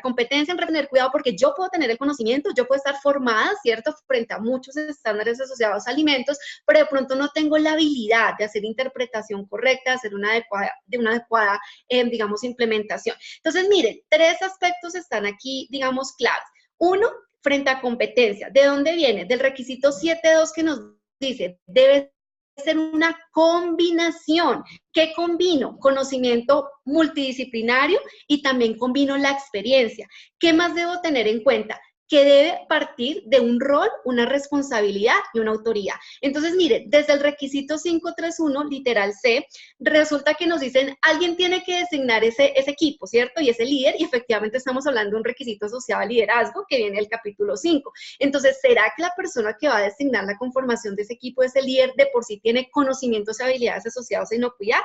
Speaker 2: Competencia en tener cuidado porque yo puedo tener el conocimiento, yo puedo estar formada, ¿cierto?, frente a muchos estándares asociados a alimentos, pero de pronto no tengo la habilidad de hacer interpretación correcta, de hacer una adecuada, digamos, implementación. Entonces, miren, tres aspectos están aquí, digamos, claves. Uno, frente a competencia. ¿De dónde viene? Del requisito 7.2 que nos dice, debe ser una combinación. ¿Qué combino? Conocimiento multidisciplinario y también combino la experiencia. ¿Qué más debo tener en cuenta? Que debe partir de un rol, una responsabilidad y una autoridad. Entonces, mire, desde el requisito 531, literal C, resulta que nos dicen, alguien tiene que designar ese equipo, ¿cierto? Y ese líder, y efectivamente estamos hablando de un requisito asociado al liderazgo que viene del capítulo 5. Entonces, ¿será que la persona que va a designar la conformación de ese equipo, ese líder, de por sí tiene conocimientos y habilidades asociados a inocuidad?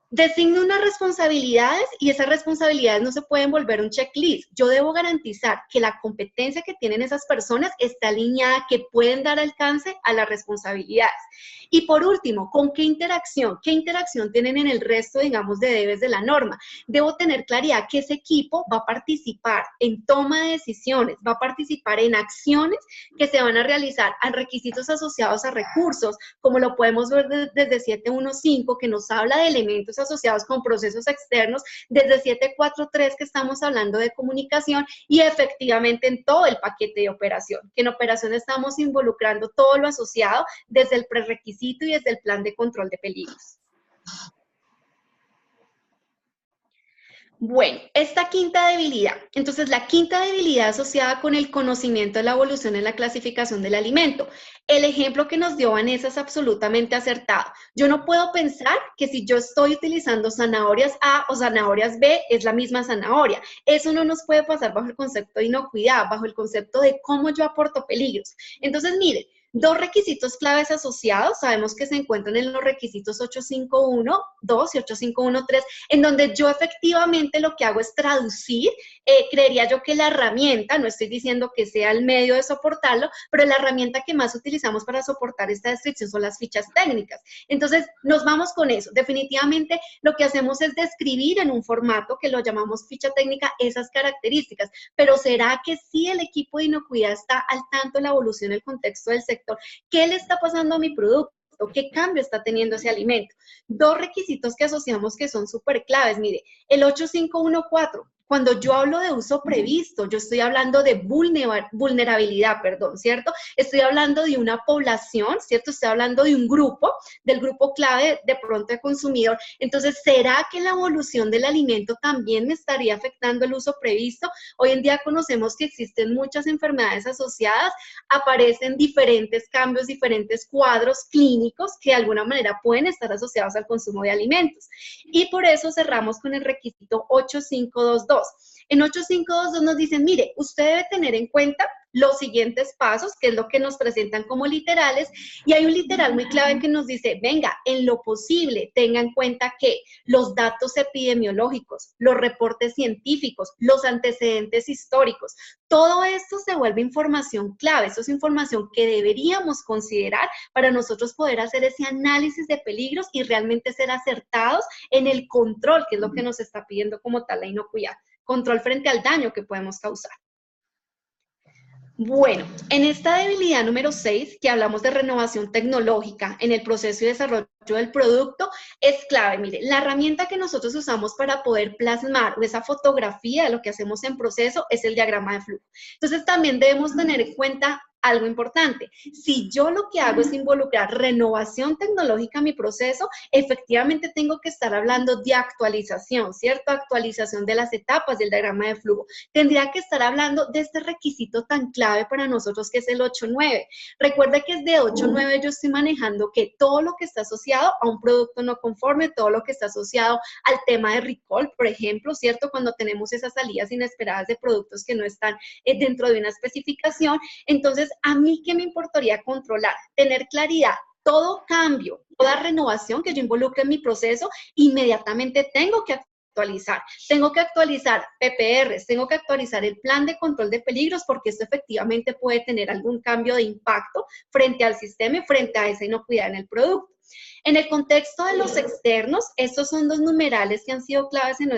Speaker 2: Designo unas responsabilidades y esas responsabilidades no se pueden volver un checklist. Yo debo garantizar que la competencia que tienen esas personas está alineada, que pueden dar alcance a las responsabilidades. Y por último, ¿con qué interacción? ¿Qué interacción tienen en el resto, digamos, de debes de la norma? Debo tener claridad que ese equipo va a participar en toma de decisiones, va a participar en acciones que se van a realizar a requisitos asociados a recursos, como lo podemos ver desde 715, que nos habla de elementos asociados con procesos externos, desde 743, que estamos hablando de comunicación, y efectivamente en todo el paquete de operación, que en operación estamos involucrando todo lo asociado desde el prerequisito y desde el plan de control de peligros. Bueno, esta quinta debilidad. Entonces, la quinta debilidad asociada con el conocimiento de la evolución en la clasificación del alimento. El ejemplo que nos dio Vanessa es absolutamente acertado. Yo no puedo pensar que si yo estoy utilizando zanahorias A o zanahorias B, es la misma zanahoria. Eso no nos puede pasar bajo el concepto de inocuidad, bajo el concepto de cómo yo aporto peligros. Entonces, miren, Dos requisitos claves asociados, sabemos que se encuentran en los requisitos 851.2 y 851.3, en donde yo efectivamente lo que hago es traducir, creería yo que la herramienta, no estoy diciendo que sea el medio de soportarlo, pero la herramienta que más utilizamos para soportar esta descripción son las fichas técnicas. Entonces, nos vamos con eso. Definitivamente, lo que hacemos es describir en un formato que lo llamamos ficha técnica esas características, pero ¿será que sí el equipo de inocuidad está al tanto de la evolución del contexto del sector? ¿Qué le está pasando a mi producto? ¿Qué cambio está teniendo ese alimento? Dos requisitos que asociamos que son súper claves. Mire, el 8514. Cuando yo hablo de uso previsto, yo estoy hablando de vulnerabilidad, ¿cierto? Estoy hablando de una población, ¿cierto? Estoy hablando de un grupo, del grupo clave de pronto de consumidor. Entonces, ¿será que la evolución del alimento también me estaría afectando el uso previsto? Hoy en día conocemos que existen muchas enfermedades asociadas, aparecen diferentes cambios, diferentes cuadros clínicos que de alguna manera pueden estar asociados al consumo de alimentos. Y por eso cerramos con el requisito 8522. En 8522 nos dicen, mire, usted debe tener en cuenta los siguientes pasos, que es lo que nos presentan como literales, y hay un literal muy clave que nos dice, venga, en lo posible, tenga en cuenta que los datos epidemiológicos, los reportes científicos, los antecedentes históricos, todo esto se vuelve información clave, eso es información que deberíamos considerar para nosotros poder hacer ese análisis de peligros y realmente ser acertados en el control, que es lo que nos está pidiendo como tal la inocuidad, control frente al daño que podemos causar. Bueno, en esta debilidad número 6, que hablamos de renovación tecnológica en el proceso de desarrollo del producto, es clave. Mire, la herramienta que nosotros usamos para poder plasmar esa fotografía de lo que hacemos en proceso es el diagrama de flujo. Entonces, también debemos tener en cuenta algo importante. Si yo lo que hago es involucrar renovación tecnológica en mi proceso, efectivamente tengo que estar hablando de actualización, ¿cierto? Actualización de las etapas del diagrama de flujo. Tendría que estar hablando de este requisito tan clave para nosotros que es el 8.9. Recuerde que desde 8.9 yo estoy manejando que todo lo que está asociado a un producto no conforme, todo lo que está asociado al tema de recall, por ejemplo, ¿cierto? Cuando tenemos esas salidas inesperadas de productos que no están dentro de una especificación. Entonces, ¿a mí qué me importaría controlar? Tener claridad. Todo cambio, toda renovación que yo involucre en mi proceso, inmediatamente tengo que actualizar. Tengo que actualizar PPRs, tengo que actualizar el plan de control de peligros, porque esto efectivamente puede tener algún cambio de impacto frente al sistema y frente a esa inocuidad en el producto. En el contexto de los externos, estos son dos numerales que han sido claves en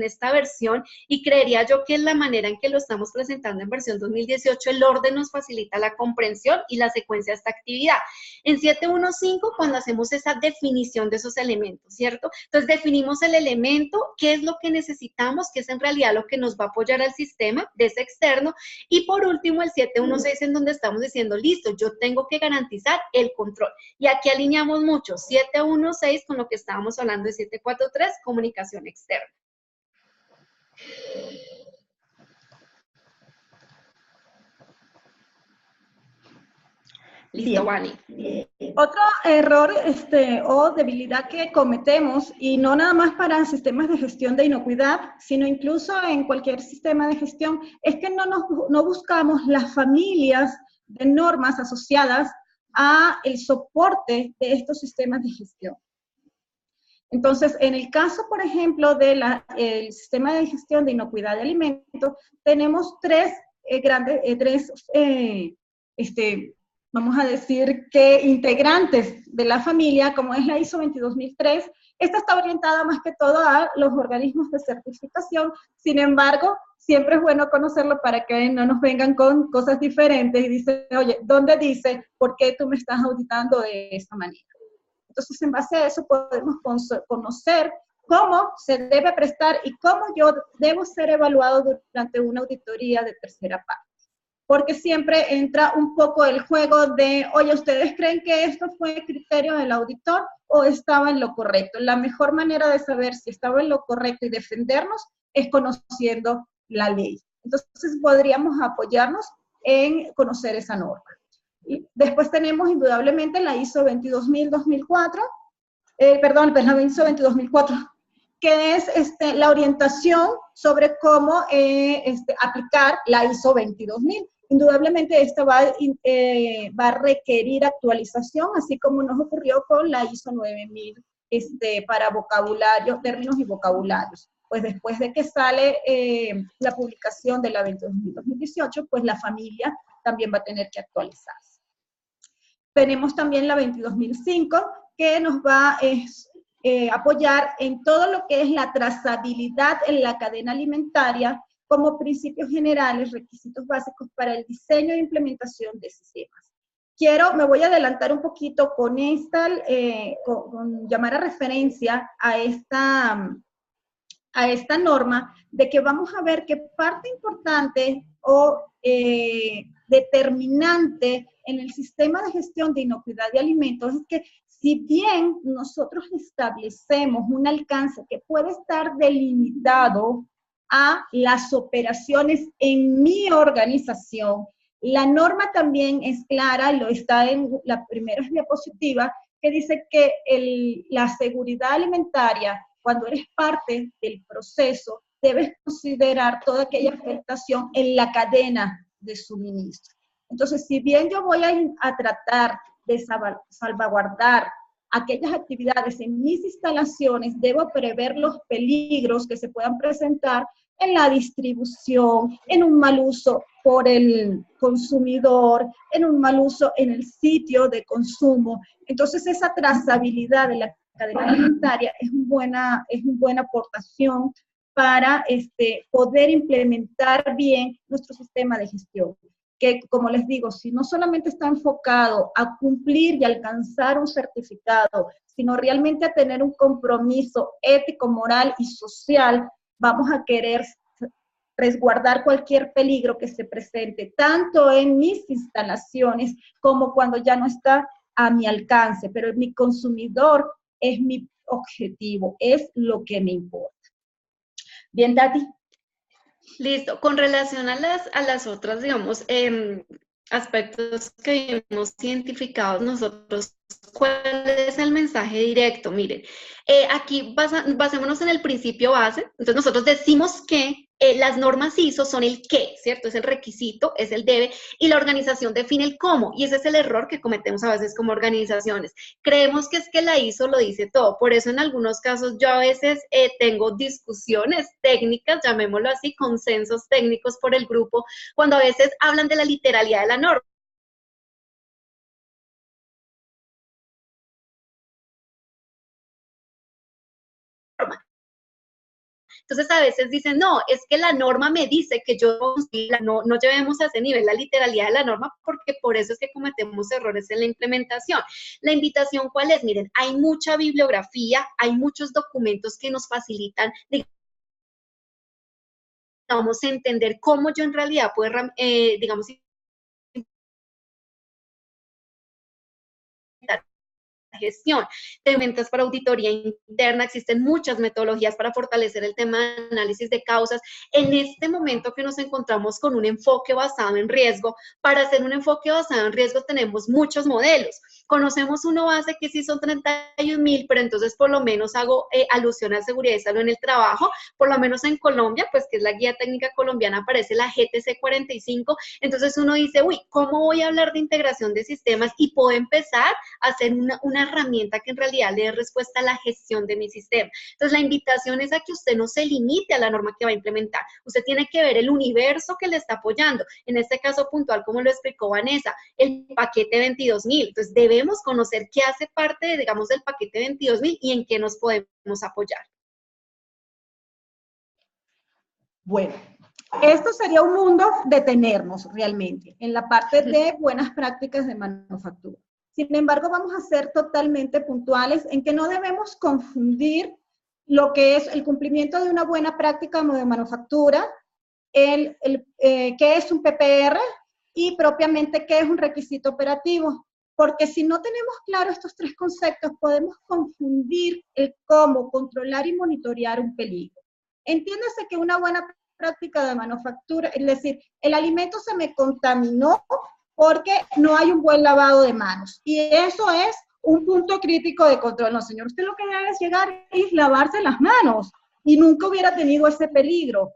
Speaker 2: esta versión, y creería yo que en la manera en que lo estamos presentando en versión 2018, el orden nos facilita la comprensión y la secuencia de esta actividad. En 7.1.5, cuando hacemos esa definición de esos elementos, ¿cierto? Entonces, definimos el elemento, qué es lo que necesitamos, qué es en realidad lo que nos va a apoyar al sistema de ese externo, y por último, el 7.1.6, en donde estamos diciendo, listo, yo tengo que garantizar el control. Y aquí alineamos mucho 7.1.6 con lo que estábamos hablando de 7.4.3, comunicación externa. Listo, Vani.
Speaker 3: Otro error o debilidad que cometemos, y no nada más para sistemas de gestión de inocuidad, sino incluso en cualquier sistema de gestión, es que no buscamos las familias de normas asociadas a el soporte de estos sistemas de gestión. Entonces, en el caso, por ejemplo, del sistema de gestión de inocuidad de alimentos, tenemos tres vamos a decir que integrantes de la familia, como es la ISO 22003. Esta está orientada más que todo a los organismos de certificación. Sin embargo, siempre es bueno conocerlo para que no nos vengan con cosas diferentes y dicen, oye, ¿dónde dice por qué tú me estás auditando de esta manera? Entonces, en base a eso podemos conocer cómo se debe prestar y cómo yo debo ser evaluado durante una auditoría de tercera parte. Porque siempre entra un poco el juego de, oye, ¿ustedes creen que esto fue criterio del auditor o estaba en lo correcto? La mejor manera de saber si estaba en lo correcto y defendernos es conociendo la ley. Entonces, podríamos apoyarnos en conocer esa norma. Y después tenemos indudablemente la ISO 22004, la ISO 22004, que es la orientación sobre cómo aplicar la ISO 22000. Indudablemente esta va a requerir actualización, así como nos ocurrió con la ISO 9000 para vocabulario, términos y vocabularios. Pues después de que sale la publicación de la 22.018, pues la familia también va a tener que actualizarse. Tenemos también la 22.005, que nos va a apoyar en todo lo que es la trazabilidad en la cadena alimentaria como principios generales, requisitos básicos para el diseño e implementación de sistemas. Me voy a adelantar un poquito con esta, con llamar a referencia a esta norma, de que vamos a ver que parte importante o determinante en el sistema de gestión de inocuidad de alimentos es que si bien nosotros establecemos un alcance que puede estar delimitado a las operaciones en mi organización, la norma también es clara, lo está en la primera diapositiva, que dice que la seguridad alimentaria, cuando eres parte del proceso, debes considerar toda aquella afectación en la cadena de suministro. Entonces, si bien yo voy a tratar de salvaguardar aquellas actividades en mis instalaciones, debo prever los peligros que se puedan presentar en la distribución, en un mal uso por el consumidor, en un mal uso en el sitio de consumo. Entonces, esa trazabilidad de la cadena alimentaria es una buena aportación para poder implementar bien nuestro sistema de gestión. Que, como les digo, si no solamente está enfocado a cumplir y alcanzar un certificado, sino realmente a tener un compromiso ético, moral y social, vamos a querer resguardar cualquier peligro que se presente, tanto en mis instalaciones como cuando ya no está a mi alcance, pero mi consumidor es mi objetivo, es lo que me importa. Bien, Tati.
Speaker 2: Listo. Con relación a las otras, digamos, aspectos que hemos identificado nosotros, ¿cuál es el mensaje directo? Miren, aquí basémonos en el principio base. Entonces nosotros decimos que las normas ISO son el qué, ¿cierto? Es el requisito, es el debe, y la organización define el cómo, y ese es el error que cometemos a veces como organizaciones. Creemos que es que la ISO lo dice todo, por eso en algunos casos yo a veces tengo discusiones técnicas, llamémoslo así, consensos técnicos por el grupo, cuando a veces hablan de la literalidad de la norma. Entonces a veces dicen, no, es que la norma me dice que yo no llevemos a ese nivel la literalidad de la norma, porque por eso es que cometemos errores en la implementación. La invitación, ¿cuál es? Miren, hay mucha bibliografía, hay muchos documentos que nos facilitan, digamos, entender cómo yo en realidad puedo, digamos, gestión, herramientas para auditoría interna, existen muchas metodologías para fortalecer el tema de análisis de causas. En este momento que nos encontramos con un enfoque basado en riesgo, para hacer un enfoque basado en riesgo tenemos muchos modelos. Conocemos uno base que sí son 31.000, pero entonces por lo menos hago alusión a seguridad y salud en el trabajo, por lo menos en Colombia, pues que es la guía técnica colombiana, aparece la GTC 45, entonces uno dice, uy, ¿cómo voy a hablar de integración de sistemas? Y puedo empezar a hacer una herramienta que en realidad le dé respuesta a la gestión de mi sistema. Entonces la invitación es a que usted no se limite a la norma que va a implementar, usted tiene que ver el universo que le está apoyando, en este caso puntual, como lo explicó Vanessa, el paquete 22.000, entonces debemos conocer qué hace parte, digamos, del paquete 22.000 y en qué nos podemos apoyar.
Speaker 3: Bueno, esto sería un mundo de detenernos realmente en la parte de buenas prácticas de manufactura. Sin embargo, vamos a ser totalmente puntuales en que no debemos confundir lo que es el cumplimiento de una buena práctica de manufactura, qué es un PPR y propiamente qué es un requisito operativo. Porque si no tenemos claro estos tres conceptos, podemos confundir el cómo controlar y monitorear un peligro. Entiéndase que una buena práctica de manufactura, es decir, el alimento se me contaminó porque no hay un buen lavado de manos. Y eso es un punto crítico de control. No, señor, usted lo que debe es llegar y lavarse las manos y nunca hubiera tenido ese peligro.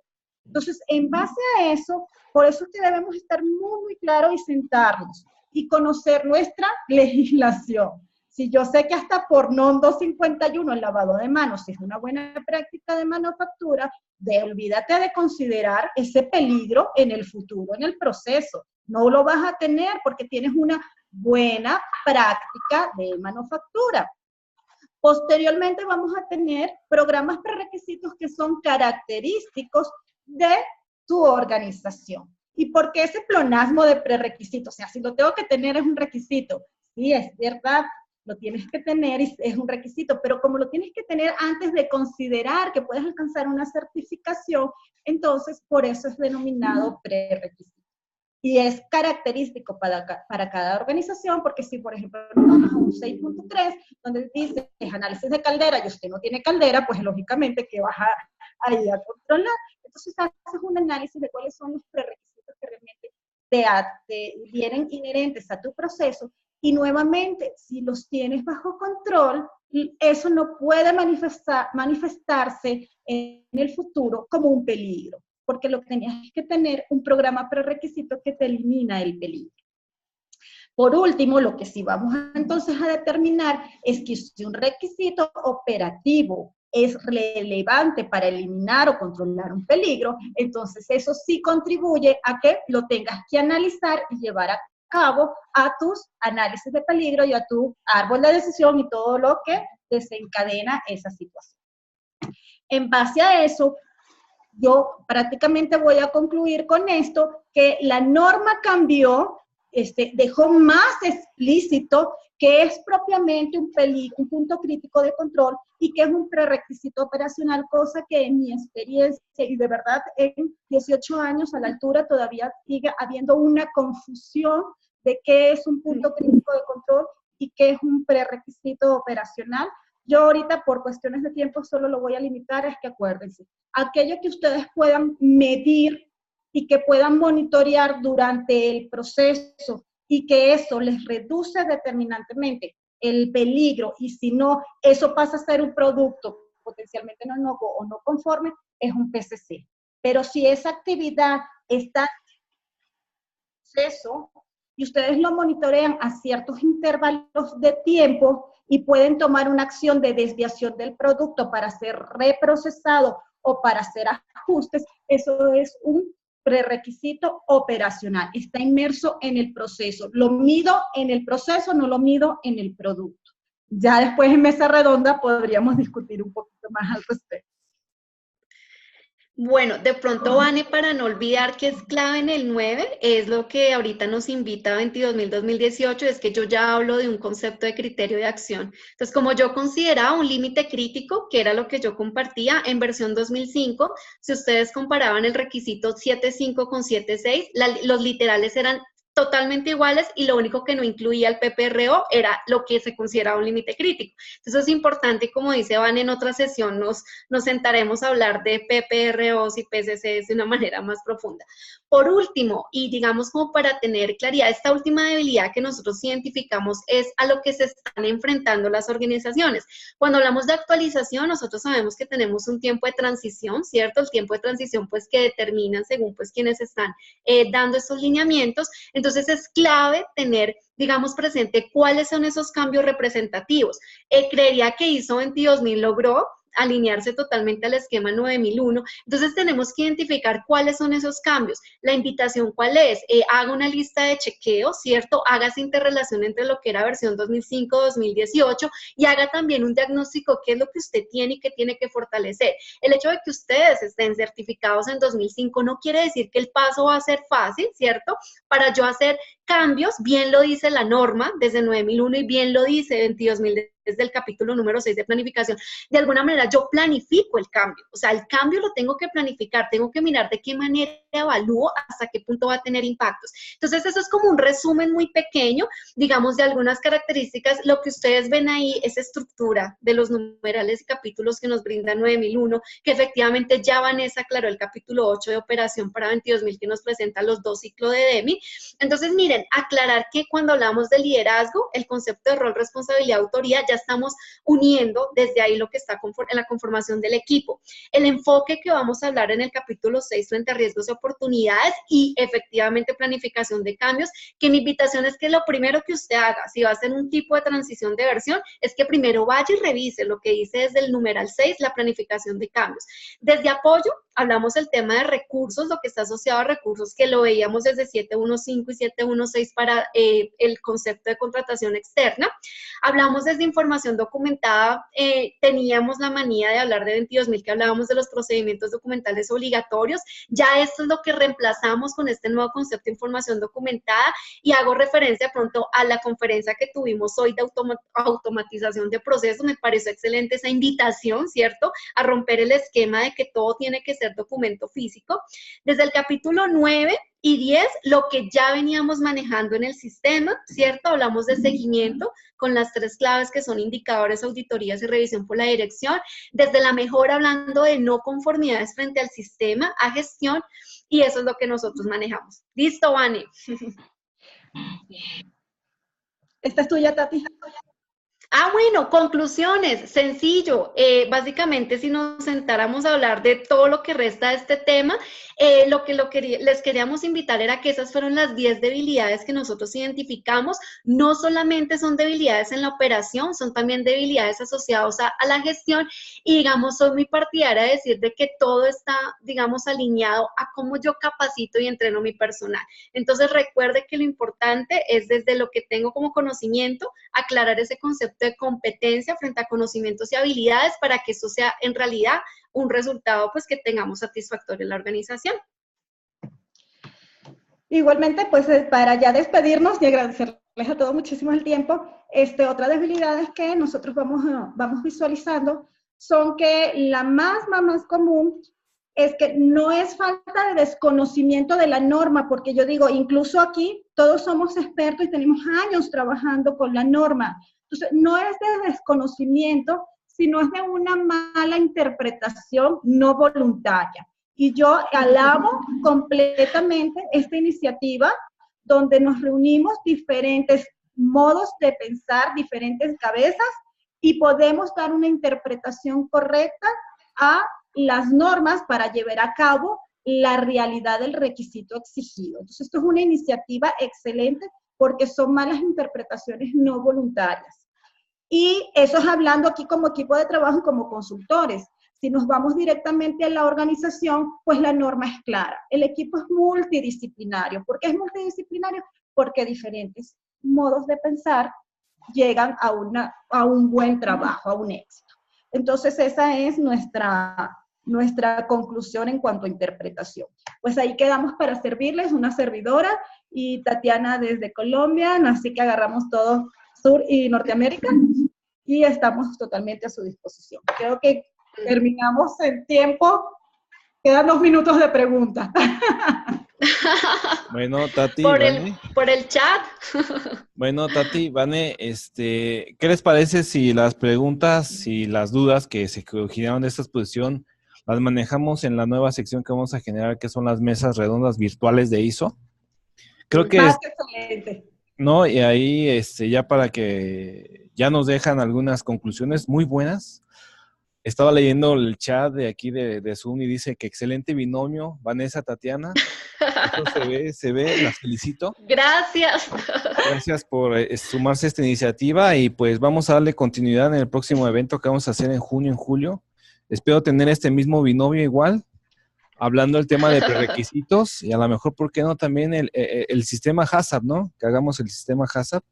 Speaker 3: Entonces, en base a eso, por eso es que debemos estar muy, muy claros y sentarnos y conocer nuestra legislación. Si yo sé que hasta por NOM 251 el lavado de manos es una buena práctica de manufactura, olvídate de considerar ese peligro en el futuro, en el proceso. No lo vas a tener porque tienes una buena práctica de manufactura. Posteriormente vamos a tener programas prerequisitos que son característicos de tu organización. ¿Y por qué ese pleonasmo de prerequisitos? O sea, si lo tengo que tener es un requisito. Sí, es verdad, lo tienes que tener y es un requisito, pero como lo tienes que tener antes de considerar que puedes alcanzar una certificación, entonces por eso es denominado prerequisito. Y es característico para cada organización, porque si, por ejemplo, nos vamos a un 6.3, donde dice es análisis de caldera y usted no tiene caldera, pues lógicamente que vas a ir a controlar. Entonces haces un análisis de cuáles son los prerequisitos que realmente te vienen inherentes a tu proceso, y nuevamente, si los tienes bajo control, eso no puede manifestarse en el futuro como un peligro, porque lo que tenías es que tener un programa prerequisito que te elimina el peligro. Por último, lo que sí vamos entonces a determinar es que si un requisito operativo es relevante para eliminar o controlar un peligro, entonces eso sí contribuye a que lo tengas que analizar y llevar a cabo a tus análisis de peligro y a tu árbol de decisión y todo lo que desencadena esa situación. En base a eso, yo prácticamente voy a concluir con esto, que la norma cambió, dejó más explícito que es propiamente un punto crítico de control y que es un prerequisito operacional, cosa que en mi experiencia, y de verdad en 18 años a la altura todavía sigue habiendo una confusión de qué es un punto crítico de control y qué es un prerequisito operacional. Yo ahorita por cuestiones de tiempo solo lo voy a limitar, es que acuérdense, aquello que ustedes puedan medir y que puedan monitorear durante el proceso y que eso les reduce determinantemente el peligro, y si no, eso pasa a ser un producto potencialmente no inocuo o no conforme, es un PCC. Pero si esa actividad está en proceso y ustedes lo monitorean a ciertos intervalos de tiempo y pueden tomar una acción de desviación del producto para ser reprocesado o para hacer ajustes, eso es un prerequisito operacional, está inmerso en el proceso. Lo mido en el proceso, no lo mido en el producto. Ya después en mesa redonda podríamos discutir un poquito más al respecto.
Speaker 2: Bueno, de pronto, Vane, para no olvidar que es clave en el 9, es lo que ahorita nos invita a 22.000-2018, es que yo ya hablo de un concepto de criterio de acción. Entonces, como yo consideraba un límite crítico, que era lo que yo compartía en versión 2005, si ustedes comparaban el requisito 7.5 con 7.6, los literales eran totalmente iguales y lo único que no incluía el PPRO era lo que se consideraba un límite crítico. Entonces es importante, y como dice Van, en otra sesión nos sentaremos a hablar de PPROs y PCCs de una manera más profunda. Por último, y digamos como para tener claridad, esta última debilidad que nosotros identificamos es a lo que se están enfrentando las organizaciones. Cuando hablamos de actualización, nosotros sabemos que tenemos un tiempo de transición, ¿cierto? El tiempo de transición pues que determinan según pues quienes están dando estos lineamientos. Entonces es clave tener, digamos, presente cuáles son esos cambios representativos. Creería que ISO 22000 logró alinearse totalmente al esquema 9001. Entonces tenemos que identificar cuáles son esos cambios. La invitación, ¿cuál es? Haga una lista de chequeo, ¿cierto? Haga esa interrelación entre lo que era versión 2005-2018 y haga también un diagnóstico, qué es lo que usted tiene y qué tiene que fortalecer. El hecho de que ustedes estén certificados en 2005 no quiere decir que el paso va a ser fácil, ¿cierto? Para yo hacer cambios, bien lo dice la norma desde 9001 y bien lo dice 22.000 desde el capítulo número 6 de planificación. De alguna manera yo planifico el cambio, o sea, el cambio lo tengo que planificar, tengo que mirar de qué manera evalúo hasta qué punto va a tener impactos. Entonces eso es como un resumen muy pequeño, digamos, de algunas características. Lo que ustedes ven ahí es estructura de los numerales y capítulos que nos brinda 9001, que efectivamente ya Vanessa aclaró el capítulo 8 de operación para 22.000 que nos presenta los 2 ciclos de DEMI. Entonces miren, aclarar que cuando hablamos de liderazgo, el concepto de rol, responsabilidad, autoridad ya estamos uniendo desde ahí lo que está en la conformación del equipo. El enfoque que vamos a hablar en el capítulo 6 frente a riesgos y oportunidades y efectivamente planificación de cambios, que mi invitación es que lo primero que usted haga, si va a hacer un tipo de transición de versión, es que primero vaya y revise lo que dice desde el numeral 6, la planificación de cambios. Desde apoyo, hablamos del tema de recursos, lo que está asociado a recursos, que lo veíamos desde 715 y 716 para el concepto de contratación externa. Hablamos desde información documentada, teníamos la manía de hablar de 22.000, que hablábamos de los procedimientos documentales obligatorios. Ya esto es lo que reemplazamos con este nuevo concepto de información documentada, y hago referencia pronto a la conferencia que tuvimos hoy de automatización de procesos. Me pareció excelente esa invitación, ¿cierto?, a romper el esquema de que todo tiene que ser documento físico. Desde el capítulo 9 y 10, lo que ya veníamos manejando en el sistema, ¿cierto? Hablamos de seguimiento con las 3 claves que son indicadores, auditorías y revisión por la dirección. Desde la mejora, hablando de no conformidades frente al sistema, a gestión, y eso es lo que nosotros manejamos. ¿Listo, Vane?
Speaker 3: Esta es tuya, Tati.
Speaker 2: Bueno, conclusiones, sencillo. Básicamente, si nos sentáramos a hablar de todo lo que resta de este tema, les queríamos invitar era que esas fueron las 10 debilidades que nosotros identificamos. No solamente son debilidades en la operación, son también debilidades asociadas a la gestión, y digamos, soy muy partidaria de decir de que todo está, digamos, alineado a cómo yo capacito y entreno mi personal. Entonces, recuerde que lo importante es desde lo que tengo como conocimiento, aclarar ese concepto de competencia frente a conocimientos y habilidades para que esto sea en realidad un resultado pues que tengamos satisfactorio en la organización.
Speaker 3: Igualmente, pues para ya despedirnos y agradecerles a todos muchísimo el tiempo, otra debilidad es que nosotros vamos visualizando son que la más común es que no es falta de desconocimiento de la norma, porque yo digo, incluso aquí todos somos expertos y tenemos años trabajando con la norma. Entonces, no es de desconocimiento, sino es de una mala interpretación no voluntaria. Y yo alabo completamente esta iniciativa donde nos reunimos diferentes modos de pensar, diferentes cabezas, y podemos dar una interpretación correcta a las normas para llevar a cabo la realidad del requisito exigido. Entonces, esto es una iniciativa excelente porque son malas interpretaciones no voluntarias. Y eso es hablando aquí como equipo de trabajo y como consultores. Si nos vamos directamente a la organización, pues la norma es clara. El equipo es multidisciplinario. ¿Por qué es multidisciplinario? Porque diferentes modos de pensar llegan a un buen trabajo, a un éxito. Entonces, esa es nuestra conclusión en cuanto a interpretación. Pues ahí quedamos para servirles, una servidora y Tatiana desde Colombia, así que agarramos todo Sur y Norteamérica y estamos totalmente a su disposición. Creo que terminamos en tiempo, quedan 2 minutos de preguntas.
Speaker 1: Bueno, Tati,
Speaker 2: por
Speaker 1: Vane.
Speaker 2: Por el chat.
Speaker 1: Bueno, Tati, Vane, ¿qué les parece si las preguntas y las dudas que se originaron de esta exposición las manejamos en la nueva sección que vamos a generar, que son las mesas redondas virtuales de ISO? Creo que
Speaker 3: Más que excelente.
Speaker 1: ¿no? Y ahí ya para que ya nos dejan algunas conclusiones muy buenas. Estaba leyendo el chat de aquí de Zoom y dice que excelente binomio, Vanessa, Tatiana. Eso se ve, las felicito.
Speaker 2: Gracias.
Speaker 1: Gracias por sumarse a esta iniciativa y pues vamos a darle continuidad en el próximo evento que vamos a hacer en junio, en julio. Espero tener este mismo binomio igual, hablando del tema de prerequisitos y a lo mejor, ¿por qué no? También el sistema HACCP, ¿no? Que hagamos el sistema HACCP.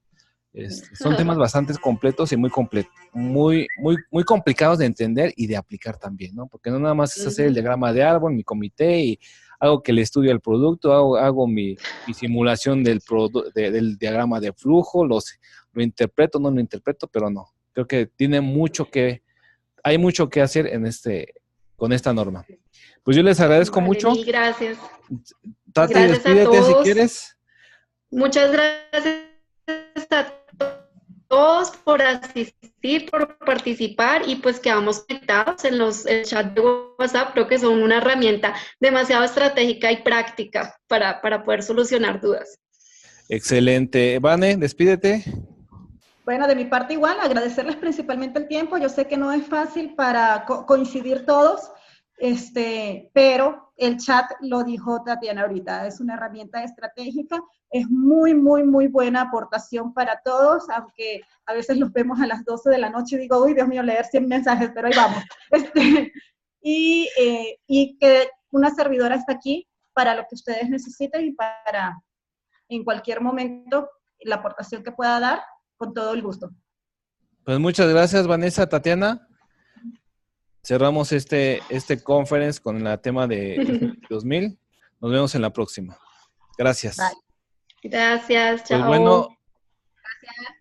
Speaker 1: Son temas bastante completos y muy complicados de entender y de aplicar también, ¿no? Porque no nada más es hacer el diagrama de árbol, mi comité, y hago que le estudie el producto, hago mi simulación del diagrama de flujo, lo interpreto, no lo interpreto, pero no. Creo que hay mucho que hacer con esta norma. Pues yo les agradezco mucho.
Speaker 2: Mil gracias.
Speaker 1: Tati,
Speaker 2: gracias
Speaker 1: despídete si quieres.
Speaker 2: Muchas gracias a todos por asistir, por participar, y pues quedamos conectados en el chat de WhatsApp. Creo que son una herramienta demasiado estratégica y práctica para poder solucionar dudas.
Speaker 1: Excelente. Vane, despídete.
Speaker 3: Bueno, de mi parte igual, agradecerles principalmente el tiempo. Yo sé que no es fácil para coincidir todos, pero el chat lo dijo Tatiana ahorita, es una herramienta estratégica, es muy, muy, muy buena aportación para todos, aunque a veces los vemos a las 12 de la noche y digo, uy, Dios mío, leer 100 mensajes, pero ahí vamos. Y que una servidora está aquí para lo que ustedes necesiten y para en cualquier momento la aportación que pueda dar, con todo el gusto.
Speaker 1: Pues muchas gracias, Vanessa, Tatiana. Cerramos este conference con el tema de 2000. Nos vemos en la próxima. Gracias.
Speaker 3: Bye.
Speaker 2: Gracias, chao.
Speaker 1: Pues bueno,
Speaker 3: Gracias.